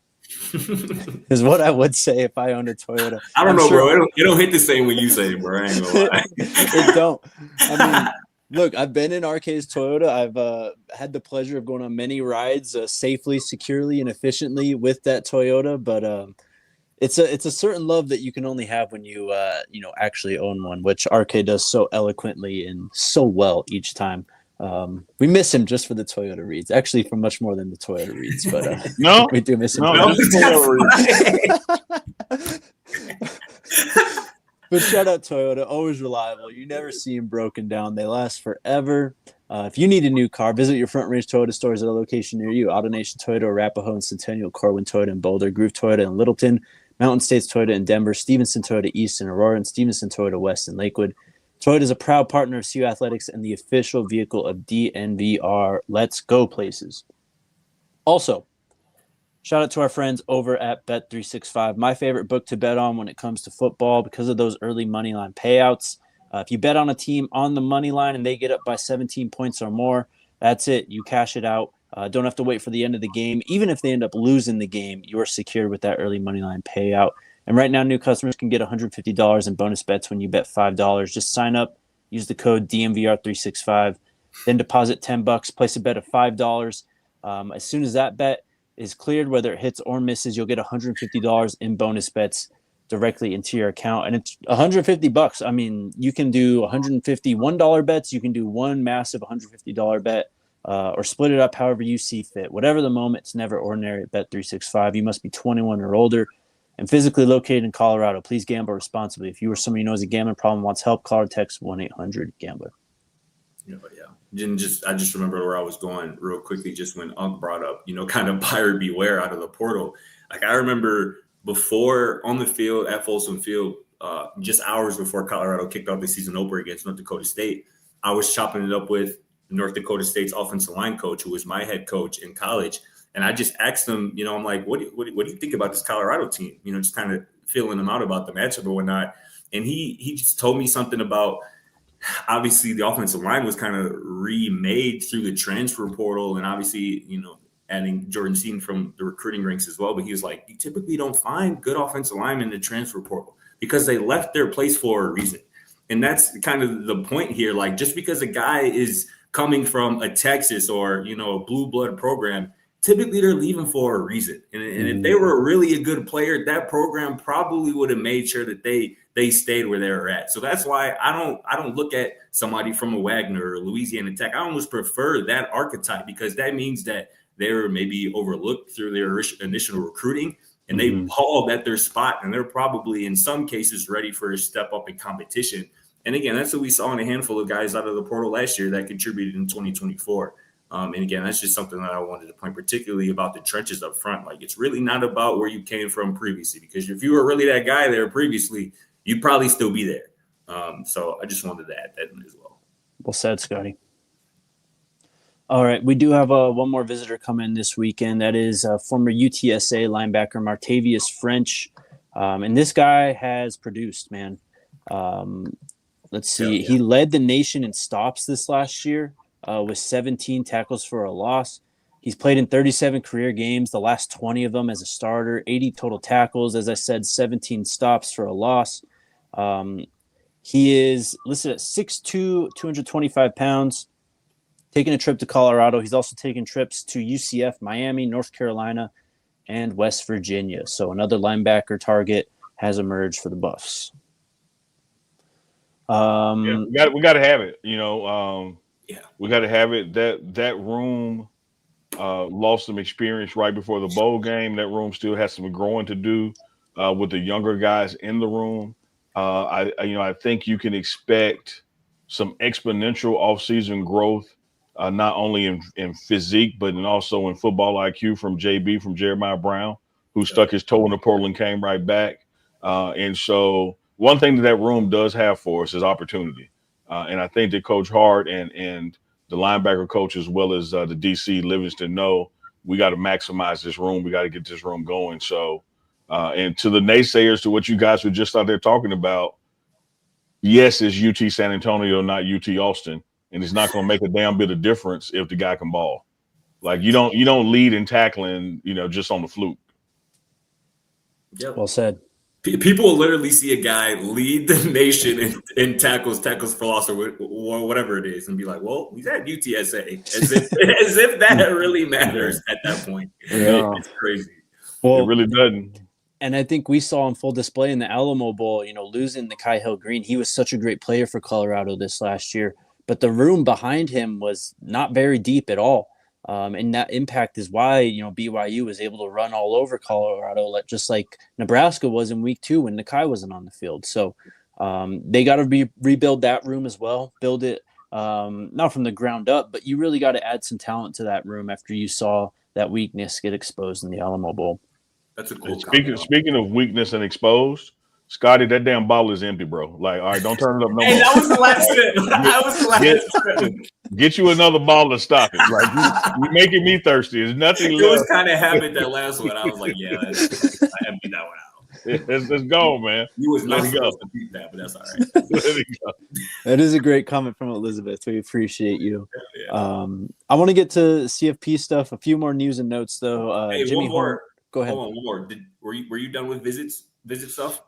Speaker 1: Is what I would say if I owned a Toyota.
Speaker 3: I don't know, bro. It don't hit the same when you say it, bro. I ain't gonna lie.
Speaker 1: It don't. I mean, look, I've been in RK's Toyota. I've had the pleasure of going on many rides safely, securely, and efficiently with that Toyota. But it's a certain love that you can only have when you actually own one, which RK does so eloquently and so well each time. We miss him just for the Toyota reads, actually for much more than the Toyota reads. But
Speaker 2: no,
Speaker 1: we do miss him.
Speaker 2: No,
Speaker 1: But shout out Toyota, always reliable. You never see them broken down. They last forever. If you need a new car, visit your Front Range Toyota stores at a location near you. AutoNation Toyota, Arapahoe and Centennial, Corwin Toyota in Boulder, Groove Toyota in Littleton, Mountain States Toyota in Denver, Stevenson Toyota East in Aurora, and Stevenson Toyota West in Lakewood. Toyota is a proud partner of CU Athletics and the official vehicle of DNVR. Let's go places. Also, shout out to our friends over at Bet365, my favorite book to bet on when it comes to football because of those early money line payouts. If you bet on a team on the money line and they get up by 17 points or more, that's it. You cash it out. Don't have to wait for the end of the game. Even if they end up losing the game, you're secured with that early money line payout. And right now, new customers can get $150 in bonus bets when you bet $5. Just sign up, use the code DMVR365, then deposit $10, place a bet of $5. As soon as that bet is cleared, whether it hits or misses, you'll get $150 in bonus bets directly into your account. And it's $150. I mean, you can do $151 bets. You can do one massive $150 bet or split it up however you see fit. Whatever the moment, it's never ordinary at Bet365. You must be 21 or older and physically located in Colorado. Please gamble responsibly. If you or someone you know has a gambling problem, wants help, call or text 1-800-GAMBLER.
Speaker 3: Yeah. I just remember where I was going real quickly just when Unc brought up, kind of buyer beware out of the portal. Like, I remember before on the field at Folsom Field, just hours before Colorado kicked off the season opener against North Dakota State, I was chopping it up with North Dakota State's offensive line coach, who was my head coach in college. And I just asked him, I'm like, what do you think about this Colorado team? Just kind of feeling them out about the matchup or whatnot. And he just told me something about, obviously the offensive line was kind of remade through the transfer portal. And obviously, adding Jordan Seaton from the recruiting ranks as well. But he was like, you typically don't find good offensive linemen in the transfer portal because they left their place for a reason. And that's kind of the point here. Like, just because a guy is coming from a Texas or, a blue blood program, typically they're leaving for a reason. And if they were really a good player, that program probably would have made sure that they stayed where they were at. So that's why I don't look at somebody from a Wagner or Louisiana Tech. I almost prefer that archetype because that means that they were maybe overlooked through their initial recruiting. and they balled at their spot, and they're probably in some cases ready for a step up in competition. And again, that's what we saw in a handful of guys out of the portal last year that contributed in 2024. And again, that's just something that I wanted to point particularly about the trenches up front. Like, it's really not about where you came from previously, because if you were really that guy there previously, you'd probably still be there. So I just wanted to add that in as well.
Speaker 1: Well said, Scotty. All right, we do have one more visitor come in this weekend. That is former UTSA linebacker Martavius French. And this guy has produced, man. Let's see. Yeah. He led the nation in stops this last year with 17 tackles for a loss. He's played in 37 career games, the last 20 of them as a starter, 80 total tackles. As I said, 17 stops for a loss. He is listed at 6'2", 225 pounds, taking a trip to Colorado. He's also taken trips to UCF, Miami, North Carolina, and West Virginia. So another linebacker target has emerged for the Buffs.
Speaker 2: We got to have it. We got to have it. That room lost some experience right before the bowl game. That room still has some growing to do with the younger guys in the room. I think you can expect some exponential offseason growth, not only in physique, but also in football IQ from JB, from Jeremiah Brown, who stuck his toe in the portal and came right back. And so one thing that room does have for us is opportunity. And I think that Coach Hart and the linebacker coach, as well as the DC Livingston, know we got to maximize this room. We got to get this room going. So, and to the naysayers, to what you guys were just out there talking about, yes, it's UT San Antonio, not UT Austin. And it's not going to make a damn bit of difference if the guy can ball. Like, you don't lead in tackling, just on the fluke.
Speaker 3: Yep.
Speaker 1: Well said.
Speaker 3: People will literally see a guy lead the nation in tackles for loss, or whatever it is, and be like, "Well, he's at UTSA," as if that really matters at that point.
Speaker 1: Yeah.
Speaker 3: It's crazy.
Speaker 2: Well, it really doesn't.
Speaker 1: And I think we saw on full display in the Alamo Bowl, losing the Kai Hill Green. He was such a great player for Colorado this last year, but the room behind him was not very deep at all. And that impact is why, BYU was able to run all over Colorado, just like Nebraska was in week 2 when Nakai wasn't on the field. So they got to rebuild that room as well, build it not from the ground up, but you really got to add some talent to that room after you saw that weakness get exposed in the Alamo Bowl.
Speaker 3: That's a cool
Speaker 2: Speaking of weakness and exposed, Scotty, that damn ball is empty, bro. Like, all right, don't turn it up no more.
Speaker 3: Hey, that was the last sip. That was the last sip.
Speaker 2: Get you another ball to stop it. Like, you're making me thirsty. There's nothing left.
Speaker 3: It was kind of habit that last one. I was like, yeah, I emptied that one out.
Speaker 2: Let's go, man.
Speaker 3: You was not supposed to beat that, but that's all right.
Speaker 2: Let it go.
Speaker 1: That is a great comment from Elizabeth. We appreciate you. Yeah. I want to get to CFP stuff. A few more news and notes, though.
Speaker 3: Hey,
Speaker 1: Jimmy
Speaker 3: one more.
Speaker 1: Go ahead.
Speaker 3: Hold on, one more. Were you done with visit stuff?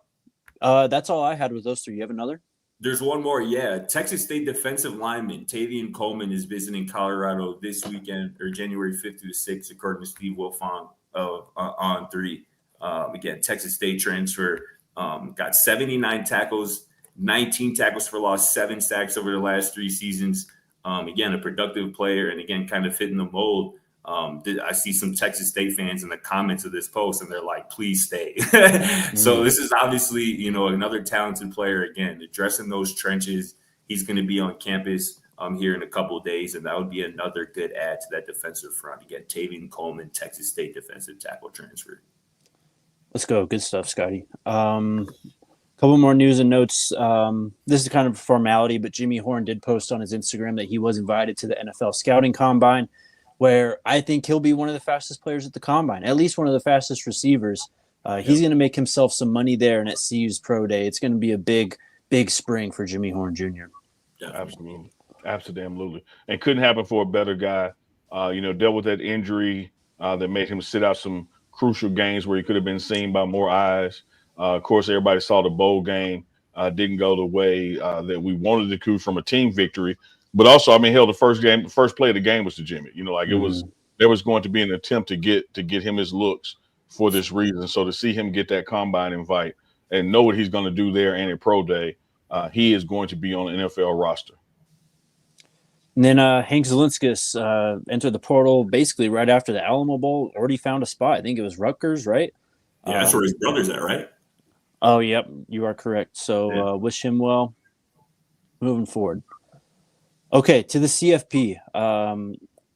Speaker 1: That's all I had with those 3. You have another?
Speaker 3: There's one more. Yeah. Texas State defensive lineman Tavian Coleman is visiting Colorado this weekend, or January 5th through the 6th, according to Steve Wilfong of On 3. Again, Texas State transfer, got 79 tackles, 19 tackles for loss, 7 sacks over the last 3 seasons. Again, a productive player, and again, kind of fitting the mold. I see some Texas State fans in the comments of this post, and they're like, please stay. So this is obviously, another talented player, again, addressing those trenches. He's going to be on campus here in a couple of days, and that would be another good add to that defensive front. Again, Tavian Coleman, Texas State defensive tackle transfer.
Speaker 1: Let's go. Good stuff, Scotty. Couple more news and notes. This is kind of a formality, but Jimmy Horn did post on his Instagram that he was invited to the NFL Scouting Combine, where I think he'll be one of the fastest players at the Combine, at least one of the fastest receivers. He's going to make himself some money there, and at CU's Pro Day, it's going to be a big, big spring for Jimmy Horn Jr.
Speaker 2: Absolutely. Absolutely. And couldn't happen for a better guy. Dealt with that injury that made him sit out some crucial games where he could have been seen by more eyes. Of course, everybody saw the bowl game. Didn't go the way that we wanted it to from a team victory. But also, the first play of the game was to Jimmy. There was going to be an attempt to get him his looks for this reason. So to see him get that Combine invite and know what he's going to do there and at Pro Day, he is going to be on the NFL roster.
Speaker 1: And then Hank Zielinskis entered the portal basically right after the Alamo Bowl. Already found a spot. I think it was Rutgers, right?
Speaker 3: Yeah, that's where his brother's at, right?
Speaker 1: Oh, yep, you are correct. So wish him well moving forward. Okay, to the CFP.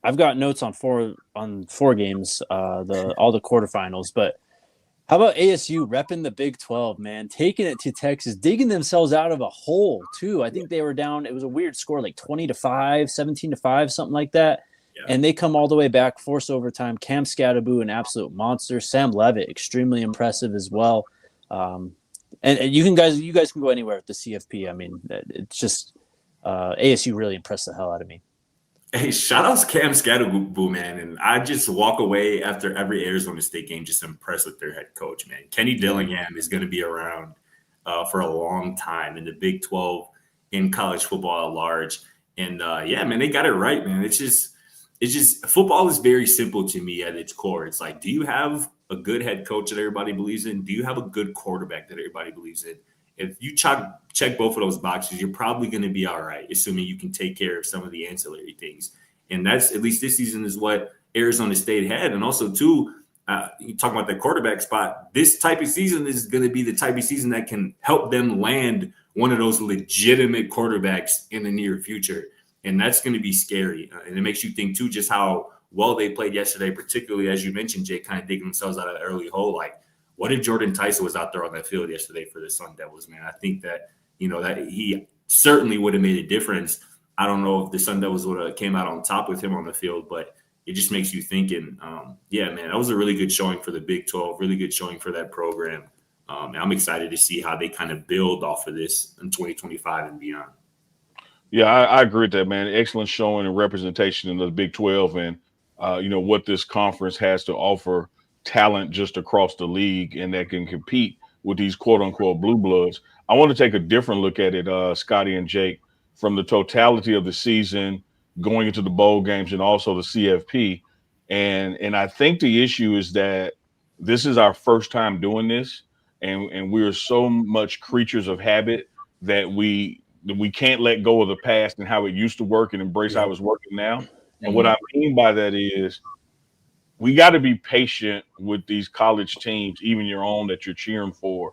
Speaker 1: I've got notes on four games, all the quarterfinals. But how about ASU repping the Big 12, man, taking it to Texas, digging themselves out of a hole too. I think they were down. It was a weird score, like 20-5, 17-5, something like that. Yeah. And they come all the way back, force overtime. Cam Scatterboo, an absolute monster. Sam Levitt, extremely impressive as well. And you guys can go anywhere with the CFP. I mean, it's just ASU really impressed the hell out of me.
Speaker 3: Hey, shout out to Cam Scatterboo, man. And I just walk away after every Arizona State game just impressed with their head coach, man. Kenny Dillingham is going to be around for a long time in the Big 12, in college football at large. And yeah, man, they got it right, man. It's just football is very simple to me at its core. It's like, do you have a good head coach that everybody believes in? Do you have a good quarterback that everybody believes in? If you check both of those boxes, you're probably going to be all right, assuming you can take care of some of the ancillary things. And that's, at least this season, is what Arizona State had. And also, too, you talk about the quarterback spot. This type of season is going to be the type of season that can help them land one of those legitimate quarterbacks in the near future. And that's going to be scary. And it makes you think, too, just how well they played yesterday, particularly, as you mentioned, Jake, kind of digging themselves out of the early hole. Like, what if Jordan Tyson was out there on that field yesterday for the Sun Devils, man? I think that, that he certainly would have made a difference. I don't know if the Sun Devils would have came out on top with him on the field, but it just makes you thinking, yeah, man, that was a really good showing for the Big 12, really good showing for that program. And I'm excited to see how they kind of build off of this in 2025 and beyond.
Speaker 2: Yeah, I agree with that, man. Excellent showing and representation in the Big 12 and, what this conference has to offer talent just across the league and that can compete with these quote unquote blue bloods. I want to take a different look at it, Scotty and Jake, from the totality of the season, going into the bowl games and also the CFP. And I think the issue is that this is our first time doing this, and we are so much creatures of habit that we can't let go of the past and how it used to work and embrace how it's working now. And what I mean by that is we got to be patient with these college teams, even your own that you're cheering for,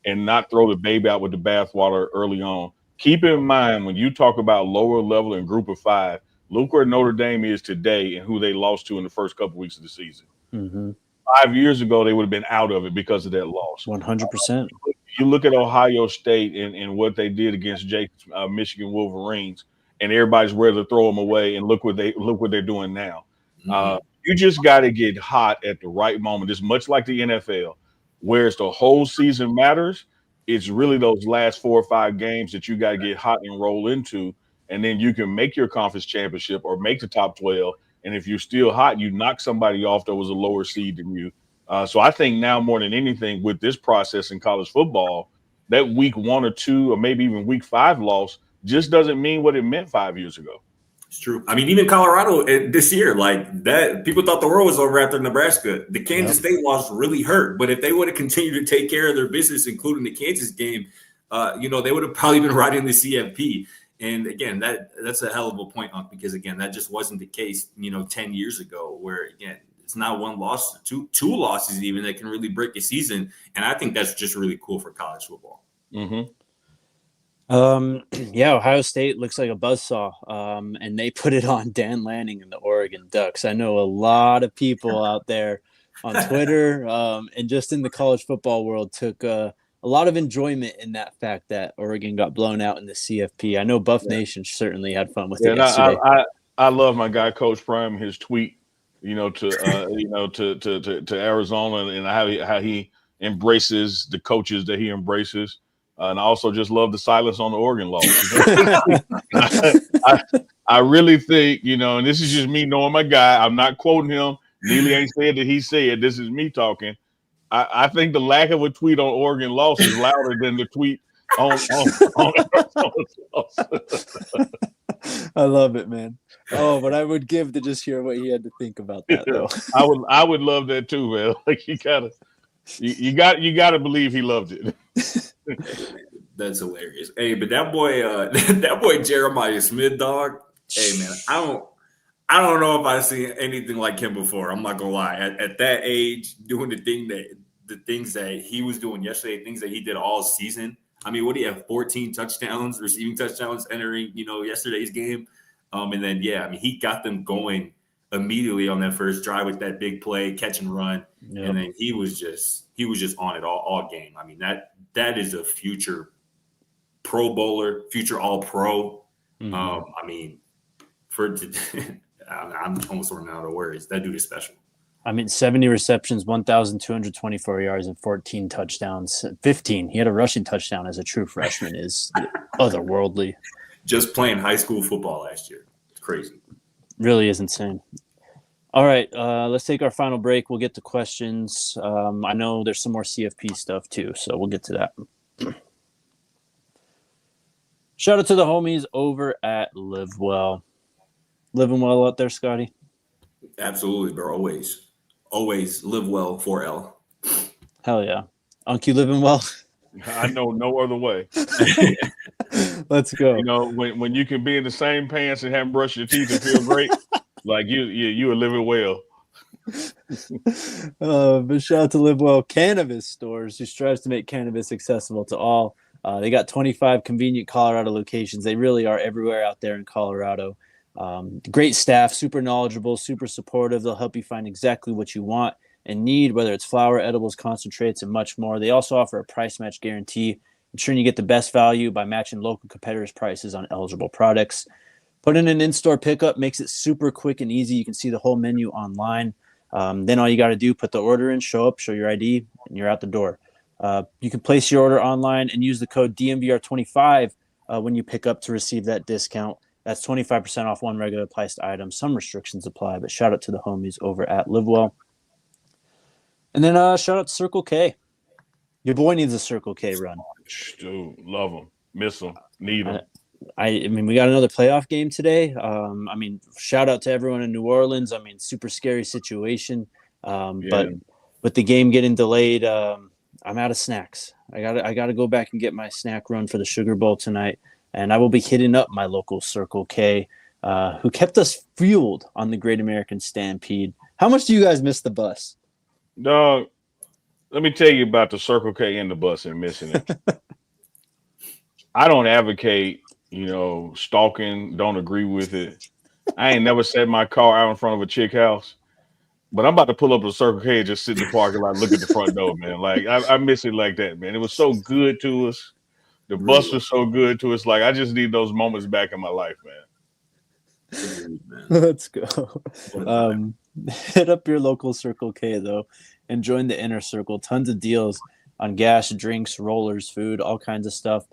Speaker 2: and not throw the baby out with the bathwater early on. Keep in mind, when you talk about lower level and group of five, look where Notre Dame is today and who they lost to in the first couple weeks of the season.
Speaker 1: Mm-hmm.
Speaker 2: 5 years ago, they would have been out of it because of that loss.
Speaker 1: 100%.
Speaker 2: You look at Ohio State and what they did against Michigan Wolverines, and everybody's ready to throw them away. And look what they're doing now. Mm-hmm. You just got to get hot at the right moment. It's much like the NFL, whereas the whole season matters. It's really those last 4 or 5 games that you got to get hot and roll into, and then you can make your conference championship or make the top 12. And if you're still hot, you knock somebody off that was a lower seed than you. So I think now more than anything with this process in college football, that week 1 or 2 or maybe even week 5 loss just doesn't mean what it meant 5 years ago.
Speaker 3: It's true. I mean, even Colorado this year, like that, people thought the world was over after Nebraska. The Kansas State loss really hurt, but if they would have continued to take care of their business, including the Kansas game, they would have probably been right in the CFP. And again, that's a hell of a point, because again, that just wasn't the case, 10 years ago, where again, it's not one loss, two losses even that can really break a season. And I think that's just really cool for college football.
Speaker 2: Mm-hmm.
Speaker 1: Yeah, Ohio State looks like a buzzsaw, and they put it on Dan Lanning and the Oregon Ducks. I know a lot of people out there on Twitter and just in the college football world took a lot of enjoyment in that fact that Oregon got blown out in the CFP. I know Buff Nation certainly had fun with it yesterday.
Speaker 2: I love my guy Coach Prime, his tweet, to Arizona, and how he embraces the coaches that he embraces. And I also just love the silence on the Oregon loss. I really think, and this is just me knowing my guy. I'm not quoting him. Neely ain't said that he said. This is me talking. I think the lack of a tweet on Oregon loss is louder than the tweet on
Speaker 1: I love it, man. Oh, but I would give to just hear what he had to think about that, though.
Speaker 2: I would love that too, man. Like you gotta believe he loved it.
Speaker 3: That's hilarious. Hey, but that boy Jeremiah Smith, dog. Hey, man, I don't know if I've seen anything like him before. I'm not gonna lie. At that age, doing the thing the things that he was doing yesterday, things that he did all season. I mean, what do you have? 14 touchdowns, receiving touchdowns entering, yesterday's game. And then, I mean, he got them going immediately on that first drive with that big play, catch and run. Yep. And then he was just on it all game. I mean, that is a future Pro Bowler, future All Pro. Mm-hmm. I mean, I'm almost running out of words. That dude is special.
Speaker 1: I mean, 70 receptions, 1,224 yards, and 14 touchdowns. 15. He had a rushing touchdown as a true freshman. Is otherworldly.
Speaker 3: Just playing high school football last year. It's crazy.
Speaker 1: Really is insane. All right, let's take our final break. We'll get to questions. I know there's some more CFP stuff too, so we'll get to that. Shout out to the homies over at Live Well. Living well out there, Scotty?
Speaker 3: Absolutely, bro. Always live well, 4L.
Speaker 1: Hell yeah. Unc, you living well?
Speaker 2: I know no other way.
Speaker 1: Let's go.
Speaker 2: When you can be in the same pants and haven't brushed your teeth and feel great, like you are living well.
Speaker 1: But shout out to Live Well Cannabis Stores, who strives to make cannabis accessible to all. They got 25 convenient Colorado locations. They really are everywhere out there in Colorado. Great staff, super knowledgeable, super supportive. They'll help you find exactly what you want and need, whether it's flower, edibles, concentrates, and much more. They also offer a price match guarantee, ensuring you get the best value by matching local competitors' prices on eligible products. Put in an in-store pickup makes it super quick and easy. You can see the whole menu online. Then all you got to do, put the order in, show up, show your ID, and you're out the door. You can place your order online and use the code DMVR25 when you pick up to receive that discount. That's 25% off one regular priced item. Some restrictions apply, but shout out to the homies over at LiveWell. And then shout out to Circle K. Your boy needs a Circle K run.
Speaker 2: Dude, love them. Miss them. Need them.
Speaker 1: I mean, we got another playoff game today. I mean, shout out to everyone in New Orleans. I mean, super scary situation. But with the game getting delayed, I'm out of snacks. I gotta go back and get my snack run for the Sugar Bowl tonight. And I will be hitting up my local Circle K, who kept us fueled on the Great American Stampede. How much do you guys miss the bus?
Speaker 2: Dog, let me tell you about the Circle K and the bus and missing it. I don't advocate, stalking, don't agree with it. I ain't never set my car out in front of a chick house. But I'm about to pull up to Circle K and just sit in the parking lot and look at the front door, man. Like, I miss it like that, man. It was so good to us. The bus was so good to us. Like, I just need those moments back in my life, man.
Speaker 1: Let's go. Hit up your local Circle K, though, and join the inner circle. Tons of deals on gas, drinks, rollers, food, all kinds of stuff.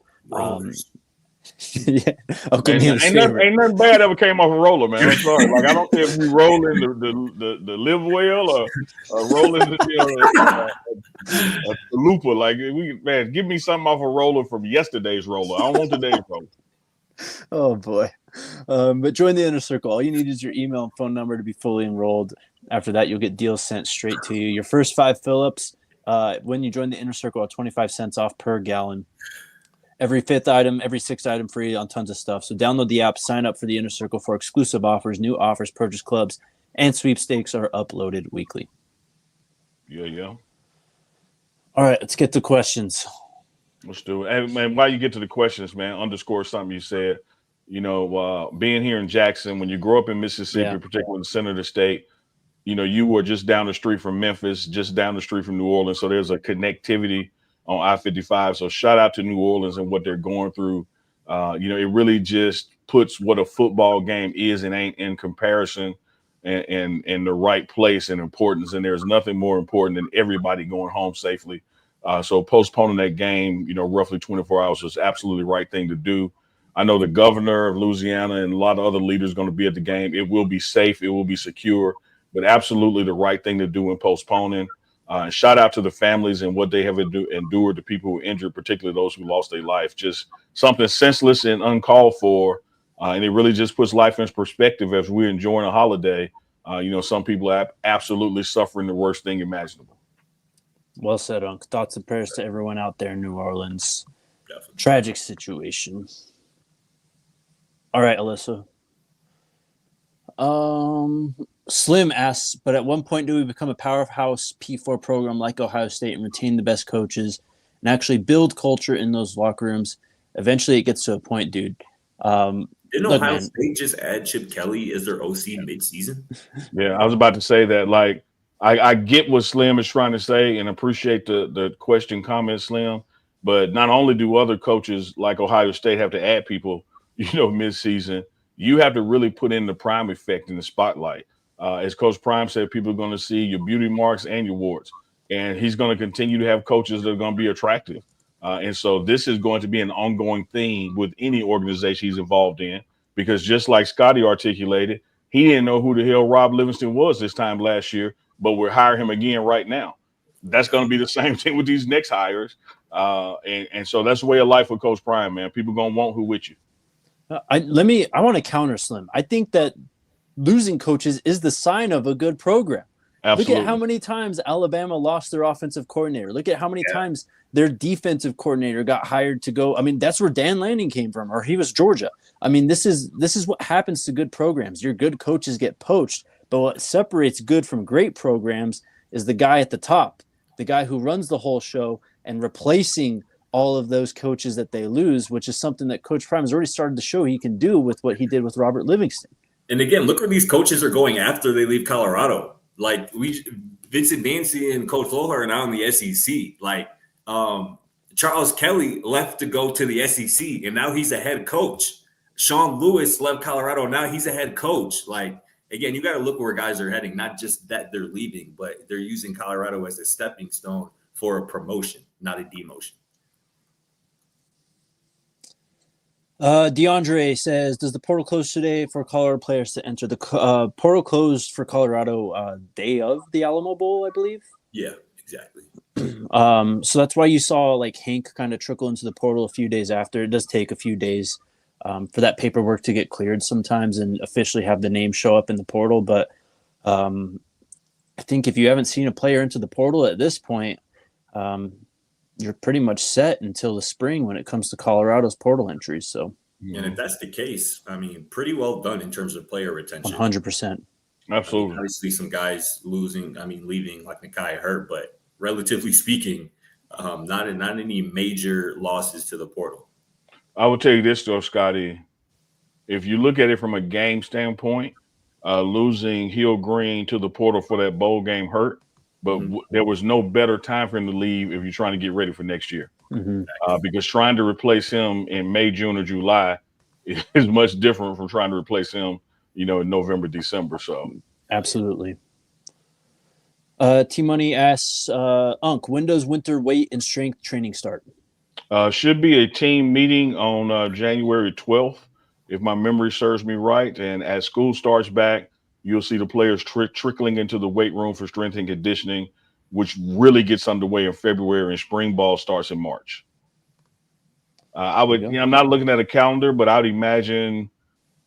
Speaker 2: Yeah. Ain't nothing bad ever came off a roller, man. I'm sorry. Like, I don't care if we roll in the Live Well or roll in the looper. Like, give me something off a roller from yesterday's roller. I don't want today's roller.
Speaker 1: Oh boy. But join the inner circle. All you need is your email and phone number to be fully enrolled. After that, you'll get deals sent straight to you. Your first 5 fill-ups when you join the inner circle are 25 cents off per gallon. Every 5th item, every 6th item free on tons of stuff. So download the app, sign up for the Inner Circle for exclusive offers, new offers, purchase clubs, and sweepstakes are uploaded weekly.
Speaker 2: Yeah.
Speaker 1: All right, let's get to questions.
Speaker 2: Let's do it. And man, while you get to the questions, man, underscore something you said. Being here in Jackson, when you grow up in Mississippi, particularly in the center of the state, you were just down the street from Memphis, just down the street from New Orleans. So there's a connectivity on I-55. So shout out to New Orleans and what they're going through. It really just puts what a football game is and ain't in comparison and in the right place and importance. And there's nothing more important than everybody going home safely. So postponing that game, roughly 24 hours was absolutely the right thing to do. I know the governor of Louisiana and a lot of other leaders are going to be at the game. It will be safe. It will be secure, but absolutely the right thing to do in postponing. Shout out to the families and what they have endured, the people who were injured, particularly those who lost their life. Just something senseless and uncalled for. And it really just puts life in perspective as we're enjoying a holiday. Some people are absolutely suffering the worst thing imaginable.
Speaker 1: Well said, Unc. Thoughts and prayers to everyone out there in New Orleans. Definitely. Tragic situation. All right, Alyssa. Slim asks, but at one point do we become a powerhouse P4 program like Ohio State and retain the best coaches and actually build culture in those locker rooms? Eventually it gets to a point, dude.
Speaker 3: Didn't Ohio State just add Chip Kelly as their OC mid-season?
Speaker 2: Yeah, I was about to say that. Like, I get what Slim is trying to say and appreciate the question, comment, Slim. But not only do other coaches like Ohio State have to add people, mid-season, you have to really put in the prime effect in the spotlight. As Coach Prime said, people are going to see your beauty marks and your warts, and he's going to continue to have coaches that are going to be attractive. And so this is going to be an ongoing theme with any organization he's involved in, because just like Scotty articulated, he didn't know who the hell Rob Livingston was this time last year, but we're hiring him again right now. That's going to be the same thing with these next hires. And so that's the way of life with Coach Prime, man. People going to want who with you.
Speaker 1: I want to counter Slim. I think that losing coaches is the sign of a good program. Absolutely. Look at how many times Alabama lost their offensive coordinator. Look at how many times their defensive coordinator got hired to go. I mean, that's where Dan Lanning came from, or he was Georgia. I mean, this is what happens to good programs. Your good coaches get poached, but what separates good from great programs is the guy at the top, the guy who runs the whole show, and replacing all of those coaches that they lose, which is something that Coach Prime has already started to show he can do with what he did with Robert Livingston.
Speaker 3: And again, look where these coaches are going after they leave Colorado. Like Vincent Dancy and Coach Loadholt are now in the SEC. Like Charles Kelly left to go to the SEC, and now he's a head coach. Sean Lewis left Colorado, now he's a head coach. Like, again, you got to look where guys are heading, not just that they're leaving, but they're using Colorado as a stepping stone for a promotion, not a demotion.
Speaker 1: DeAndre says, does the portal close today for Colorado players to enter? The portal closed for Colorado day of the Alamo Bowl, I believe.
Speaker 3: Yeah, exactly.
Speaker 1: So that's why you saw like Hank kind of trickle into the portal a few days after. It does take a few days for that paperwork to get cleared sometimes and officially have the name show up in the portal. But I think if you haven't seen a player into the portal at this point, you're pretty much set until the spring when it comes to Colorado's portal entries. So,
Speaker 3: and if that's the case, I mean, pretty well done in terms of player retention.
Speaker 1: 100%.
Speaker 2: Absolutely.
Speaker 3: I mean, obviously, some guys leaving like Nakai hurt, but relatively speaking, not any major losses to the portal.
Speaker 2: I will tell you this though, Scotty. If you look at it from a game standpoint, losing Hill Green to the portal for that bowl game hurt. But there was no better time for him to leave if you're trying to get ready for next year. Because trying to replace him in May, June, or July is much different from trying to replace him, in November, December. So
Speaker 1: absolutely. T-Money asks, Unc, when does winter weight and strength training start?
Speaker 2: Should be a team meeting on January 12th, if my memory serves me right. And as school starts back, you'll see the players trickling into the weight room for strength and conditioning, which really gets underway in February, and spring ball starts in March. I'm not looking at a calendar, but I'd imagine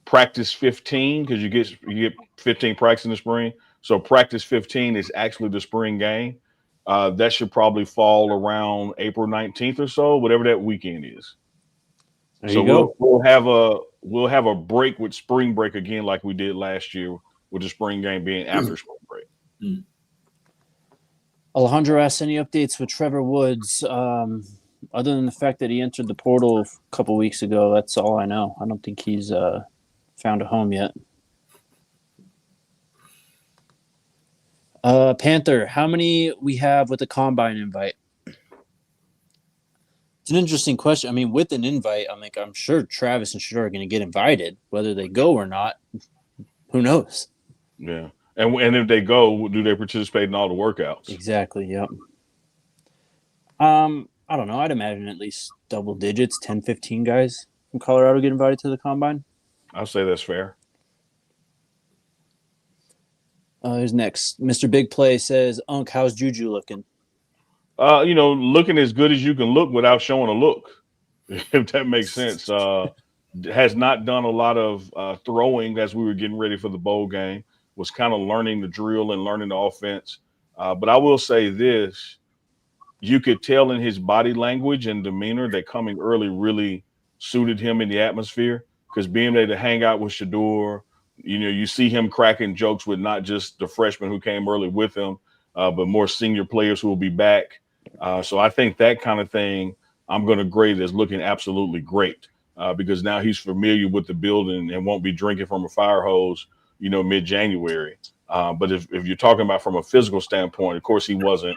Speaker 2: practice 15, because you get 15 practice in the spring. So practice 15 is actually the spring game. That should probably fall around April 19th or so, whatever that weekend is. So we'll have a break with spring break again, like we did last year, with the spring game being after spring break.
Speaker 1: Alejandro asks, any updates with Trevor Woods? Other than the fact that he entered the portal a couple weeks ago, that's all I know. I don't think he's found a home yet. Panther, how many we have with the combine invite? It's an interesting question. I mean, with an invite, I'm sure Travis and Shador are going to get invited. Whether they go or not, who knows?
Speaker 2: Yeah. And if they go, do they participate in all the workouts?
Speaker 1: Exactly, yep. I don't know. I'd imagine at least double digits, 10, 15 guys from Colorado get invited to the combine.
Speaker 2: I'll say that's fair.
Speaker 1: Who's next? Mr. Big Play says, Unc, how's Juju looking?
Speaker 2: Looking as good as you can look without showing a look, if that makes sense. Has not done a lot of throwing as we were getting ready for the bowl game. Was kind of learning the drill and learning the offense. But I will say this, you could tell in his body language and demeanor that coming early really suited him in the atmosphere, because being able to hang out with Shador, You see him cracking jokes with not just the freshmen who came early with him, but more senior players who will be back. So I think that kind of thing I'm going to grade as looking absolutely great because now he's familiar with the building and won't be drinking from a fire hose, mid-January. But if you're talking about from a physical standpoint, of course, he wasn't,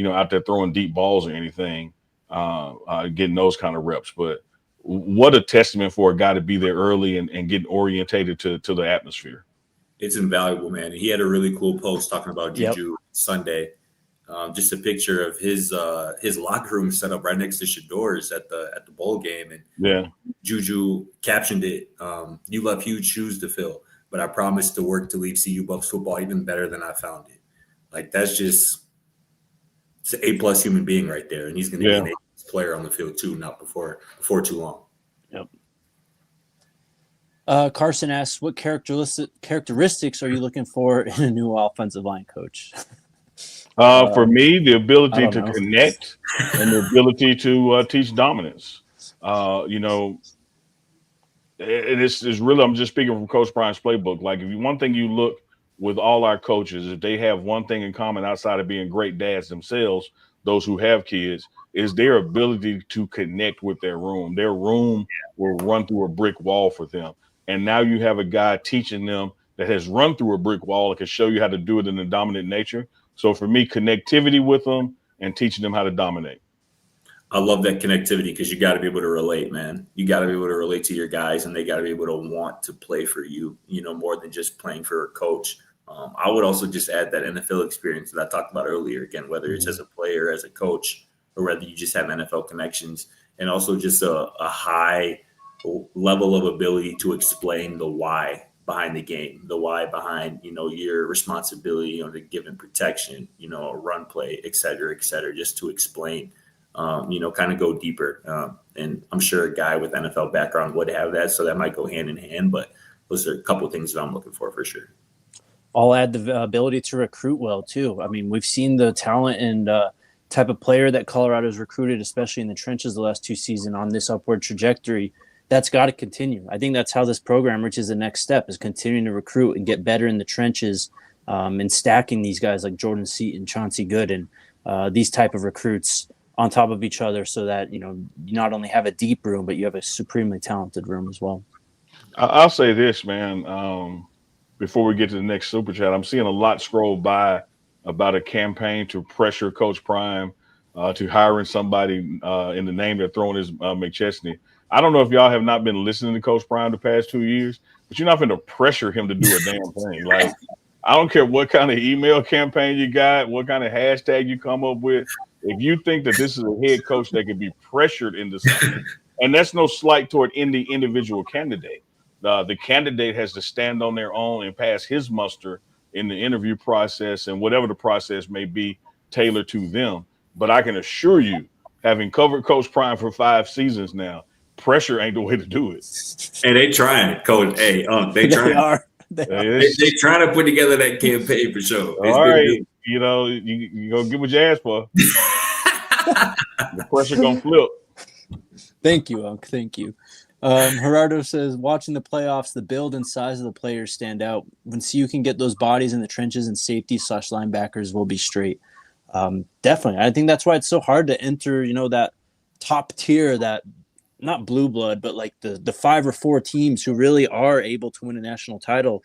Speaker 2: out there throwing deep balls or anything, getting those kind of reps. But what a testament for a guy to be there early and getting orientated to the atmosphere.
Speaker 3: It's invaluable, man. He had a really cool post talking about Juju Sunday. Just a picture of his locker room set up right next to Shador's at the bowl game, and Juju captioned it. You left huge shoes to fill, but I promise to work to leave CU Buffs football even better than I found it. Like that's it's an A+ human being right there, and he's going to be an A+ player on the field too, not before too long.
Speaker 1: Yep. Carson asks, what characteristics are you looking for in a new offensive line coach?
Speaker 2: For me, the ability to connect and the ability to teach dominance. It's really, I'm just speaking from Coach Bryant's playbook. Like, one thing you look with all our coaches, if they have one thing in common outside of being great dads themselves, those who have kids, is their ability to connect with their room. Their room will run through a brick wall for them. And now you have a guy teaching them that has run through a brick wall and can show you how to do it in a dominant nature. So for me, connectivity with them and teaching them how to dominate.
Speaker 3: I love that connectivity because you got to be able to relate, man. You got to be able to relate to your guys, and they got to be able to want to play for you, more than just playing for a coach. I would also just add that NFL experience that I talked about earlier, again, whether it's as a player, as a coach, or whether you just have NFL connections, and also just a high level of ability to explain the why behind the game, the why behind, your responsibility on the given protection, a run play, et cetera, just to explain, kind of go deeper. And I'm sure a guy with NFL background would have that. So that might go hand in hand, but those are a couple of things that I'm looking for sure.
Speaker 1: I'll add the ability to recruit well too. I mean, we've seen the talent and type of player that Colorado's recruited, especially in the trenches the last 2 seasons, on this upward trajectory. That's got to continue. I think that's how this program reaches the next step, is continuing to recruit and get better in the trenches, and stacking these guys like Jordan Seaton, Chauncey Good, and these type of recruits on top of each other, so that you not only have a deep room, but you have a supremely talented room as well.
Speaker 2: I'll say this, man. Before we get to the next super chat, I'm seeing a lot scroll by about a campaign to pressure Coach Prime to hiring somebody in the name they're throwing is McChesney. I don't know if y'all have not been listening to Coach Prime the past 2 years, but you're not going to pressure him to do a damn thing. Like, I don't care what kind of email campaign you got, what kind of hashtag you come up with. If you think that this is a head coach that can be pressured into something, and that's no slight toward any individual candidate. The candidate has to stand on their own and pass his muster in the interview process and whatever the process may be tailored to them. But I can assure you, having covered Coach Prime for 5 seasons now, pressure ain't the way to do it.
Speaker 3: Hey, they trying, Coach. Hey, they trying. They trying to put together that campaign for sure.
Speaker 2: All right, you gonna get what you asked for. The pressure gonna flip.
Speaker 1: Thank you, Unc. Thank you. Gerardo says, watching the playoffs, the build and size of the players stand out. When CU can get those bodies in the trenches, and safety/linebackers will be straight. Definitely. I think that's why it's so hard to enter, that top tier, that not blue blood, but like the 5 or 4 teams who really are able to win a national title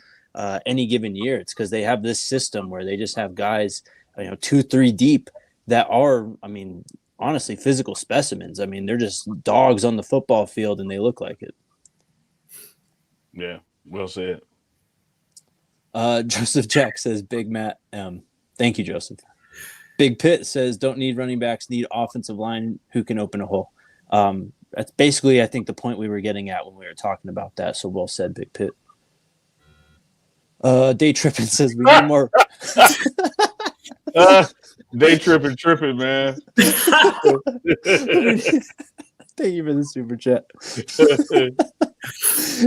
Speaker 1: any given year. It's because they have this system where they just have guys, 2-3 deep that are, honestly, physical specimens. They're just dogs on the football field, and they look like it.
Speaker 2: Yeah, well said.
Speaker 1: Joseph Jack says, Big Matt. Thank you, Joseph. Big Pitt says, don't need running backs, need offensive line who can open a hole. That's basically, I think, the point we were getting at when we were talking about that. So well said, Big Pitt. Day Trippin says, we need more.
Speaker 2: Day tripping, man.
Speaker 1: Thank you for the super chat.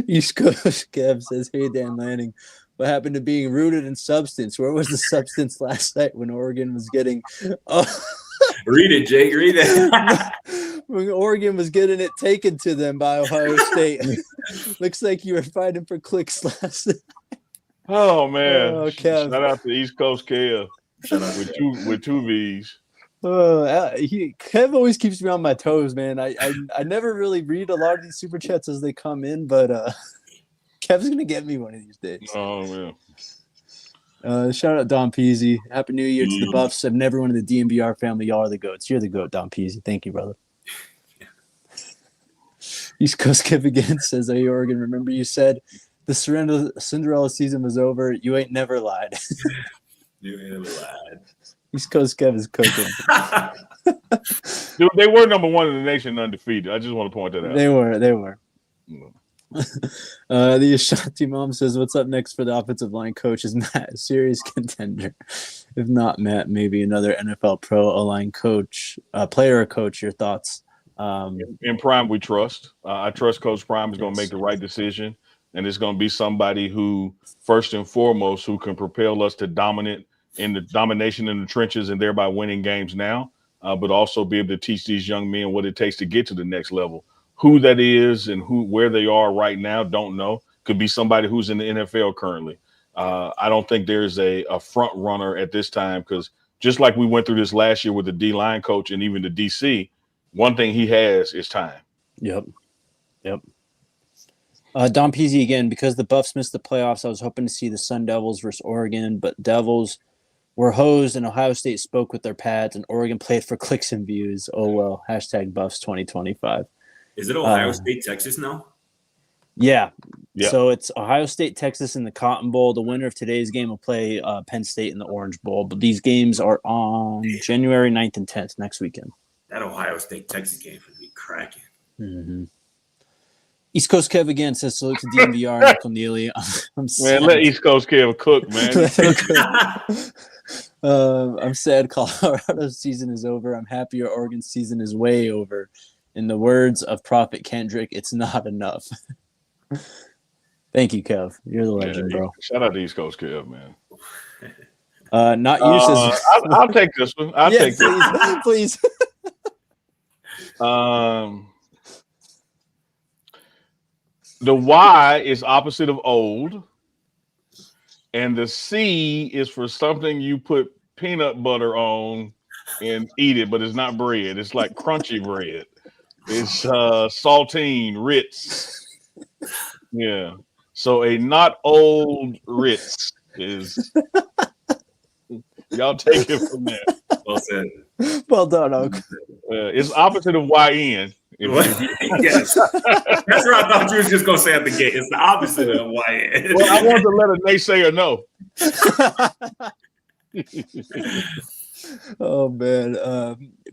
Speaker 1: East Coast Kev says, hey, Dan Lanning, what happened to being rooted in substance? Where was the substance last night when Oregon was getting...
Speaker 3: Read it, Jake. Read it.
Speaker 1: when Oregon was getting it taken to them by Ohio State. Looks like you were fighting for clicks last.
Speaker 2: Oh man!
Speaker 1: Kev.
Speaker 2: Shout out to East Coast Kev.
Speaker 3: Shout out
Speaker 2: with two V's.
Speaker 1: Kev always keeps me on my toes, man. I never really read a lot of these super chats as they come in, but Kev's gonna get me one of these days.
Speaker 2: Oh man!
Speaker 1: Shout out Don Peasy. Happy New Year to the Buffs and everyone in the DNVR family. Y'all are the goats. You're the goat, Don Peasy. Thank you, brother. East Coast Kev again says, "Hey Oregon, remember you said the Cinderella season was over. You ain't never lied."
Speaker 3: You ain't never lied.
Speaker 1: East Coast Kev is cooking.
Speaker 2: Dude, they were number one in the nation undefeated. I just want to point that out.
Speaker 1: They were. The Ashanti mom says, "What's up next for the offensive line coach? Is Matt a serious contender? If not Matt, maybe another NFL pro O-line coach, player or coach. Your thoughts?"
Speaker 2: In Prime, we trust. I trust Coach Prime is going to make the right decision, and it's going to be somebody who, first and foremost, who can propel us to domination in the trenches and thereby winning games now, but also be able to teach these young men what it takes to get to the next level. Who that is and where they are right now, don't know. Could be somebody who's in the NFL currently. I don't think there's a front runner at this time, because just like we went through this last year with the D-line coach and even the DC, one thing he has is time.
Speaker 1: Yep. Don Peasy again, because the Buffs missed the playoffs, I was hoping to see the Sun Devils versus Oregon, but Devils were hosed and Ohio State spoke with their pads and Oregon played for clicks and views. Oh, well, hashtag Buffs 2025.
Speaker 3: Is it Ohio State, Texas now?
Speaker 1: Yeah. So it's Ohio State, Texas in the Cotton Bowl. The winner of today's game will play Penn State in the Orange Bowl. But these games are on January 9th and 10th next weekend.
Speaker 3: That Ohio State, Texas game would be cracking.
Speaker 1: Mm-hmm. East Coast Kev again says, salute to DNVR and Michael Neely.
Speaker 2: Man, let East Coast Kev cook, man.
Speaker 1: I'm sad Colorado's season is over. I'm happy Oregon's season is way over. In the words of Prophet Kendrick, it's not enough. Thank you, Kev. You're the legend, bro.
Speaker 2: Shout out to East Coast Kev, man.
Speaker 1: Not you says
Speaker 2: I'll take this one. I'll take this.
Speaker 1: Please.
Speaker 2: The Y is opposite of old, and the C is for something you put peanut butter on and eat it, but it's not bread. It's like crunchy bread. It's saltine Ritz. Yeah. So a not old Ritz is. Y'all take it from there.
Speaker 3: Well said.
Speaker 1: Well done, Uncle.
Speaker 2: It's opposite of YN.
Speaker 3: Yes. That's what I thought you was just going to say at the gate. It's the opposite of YN.
Speaker 2: Well, I wanted to let a naysayer know.
Speaker 1: Oh, man.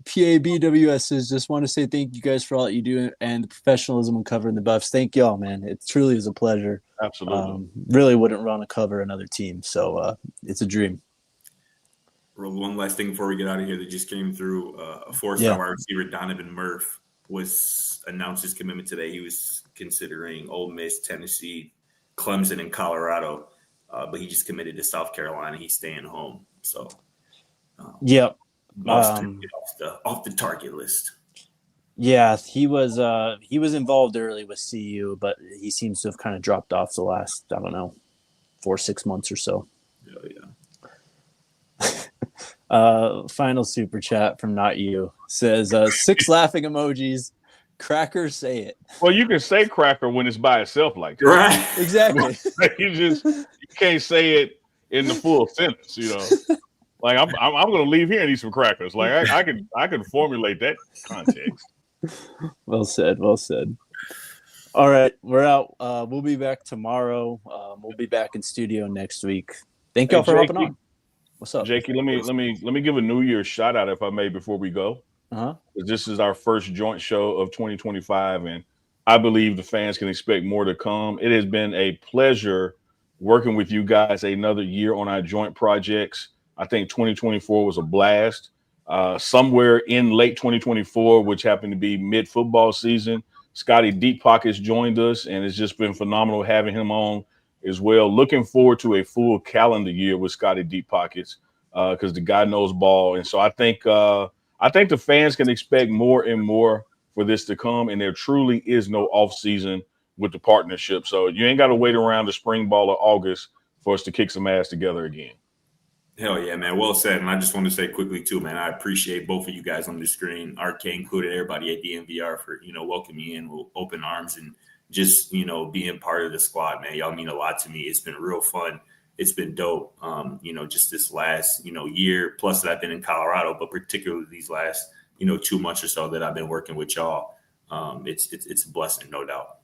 Speaker 1: PABWS says, just want to say thank you guys for all that you do and the professionalism in covering the Buffs. Thank y'all, man. It truly is a pleasure.
Speaker 2: Absolutely.
Speaker 1: Really wouldn't run to cover another team. So it's a dream.
Speaker 3: One last thing before we get out of here that just came through. A four-star wide receiver, Donovan Murph, was announced his commitment today. He was considering Ole Miss, Tennessee, Clemson, and Colorado, but he just committed to South Carolina. He's staying home. So,
Speaker 1: yep.
Speaker 3: Boston off the target list.
Speaker 1: Yeah, he was involved early with CU, but he seems to have kind of dropped off the last, 4-6 months or so.
Speaker 3: Yeah.
Speaker 1: Final super chat from Not You says 6 laughing emojis. Cracker, say it.
Speaker 2: Well, you can say cracker when it's by itself like that.
Speaker 3: Right.
Speaker 1: Exactly.
Speaker 2: you can't say it in the full sentence, Like I'm gonna leave here and eat some crackers. Like I can formulate that context.
Speaker 1: Well said. All right, we're out. We'll be back tomorrow. We'll be back in studio next week. Thank y'all for hopping on. What's up,
Speaker 2: Jakey? Let me give a New Year's shout out if I may before we go. This is our first joint show of 2025, and I believe the fans can expect more to come. It has been a pleasure working with you guys another year on our joint projects. I think 2024 was a blast. Somewhere in late 2024, which happened to be mid-football season, Scotty Deep Pockets joined us, and it's just been phenomenal having him on as well. Looking forward to a full calendar year with Scotty Deep Pockets because the guy knows ball. And so I think the fans can expect more and more for this to come, and there truly is no off season with the partnership. So you ain't got to wait around the spring ball of August for us to kick some ass together again.
Speaker 3: Hell yeah, man. Well said. And I just want to say quickly too, man, I appreciate both of you guys on the screen, RK included, everybody at DNVR for, welcoming me in with open arms and just, being part of the squad, man. Y'all mean a lot to me. It's been real fun. It's been dope. Just this last, year plus that I've been in Colorado, but particularly these last, 2 months or so that I've been working with y'all. It's a blessing, no doubt.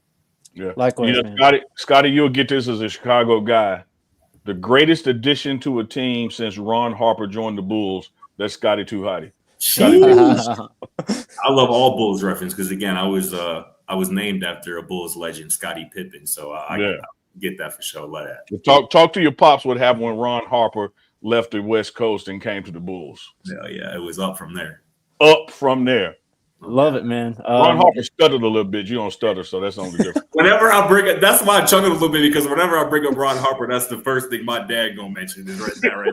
Speaker 2: Yeah.
Speaker 1: Likewise, man.
Speaker 2: Scotty, you'll get this as a Chicago guy. The greatest addition to a team since Ron Harper joined the Bulls, that's Scotty Too Hotty.
Speaker 3: I love all Bulls reference because, again, I was named after a Bulls legend, Scottie Pippen. So I get that for sure. Love that.
Speaker 2: Talk to your pops what happened when Ron Harper left the West Coast and came to the Bulls.
Speaker 3: Yeah, it was up from there.
Speaker 1: Love it, man.
Speaker 2: Ron Harper stuttered a little bit. You don't stutter, so that's the only difference.
Speaker 3: Whenever I bring it, that's why I chuckled a little bit, because whenever I bring up Ron Harper, that's the first thing my dad gonna mention is right there.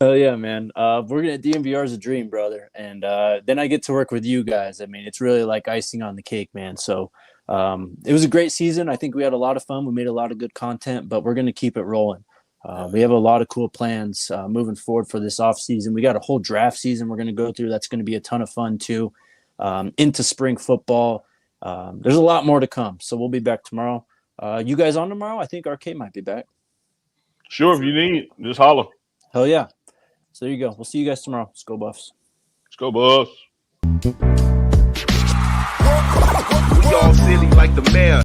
Speaker 1: Hell yeah, man. Working at DNVR is a dream, brother. And then I get to work with you guys. I mean, it's really like icing on the cake, man. So it was a great season. I think we had a lot of fun. We made a lot of good content, but we're going to keep it rolling. We have a lot of cool plans moving forward for this off season. We got a whole draft season we're going to go through. That's going to be a ton of fun too. Into spring football. There's a lot more to come. So we'll be back tomorrow. You guys on tomorrow? I think RK might be back.
Speaker 2: Sure. If you need, just holler.
Speaker 1: Hell yeah. So there you go. We'll see you guys tomorrow. Let's go Buffs.
Speaker 2: Let's go Buffs.
Speaker 4: We all silly like the mayor.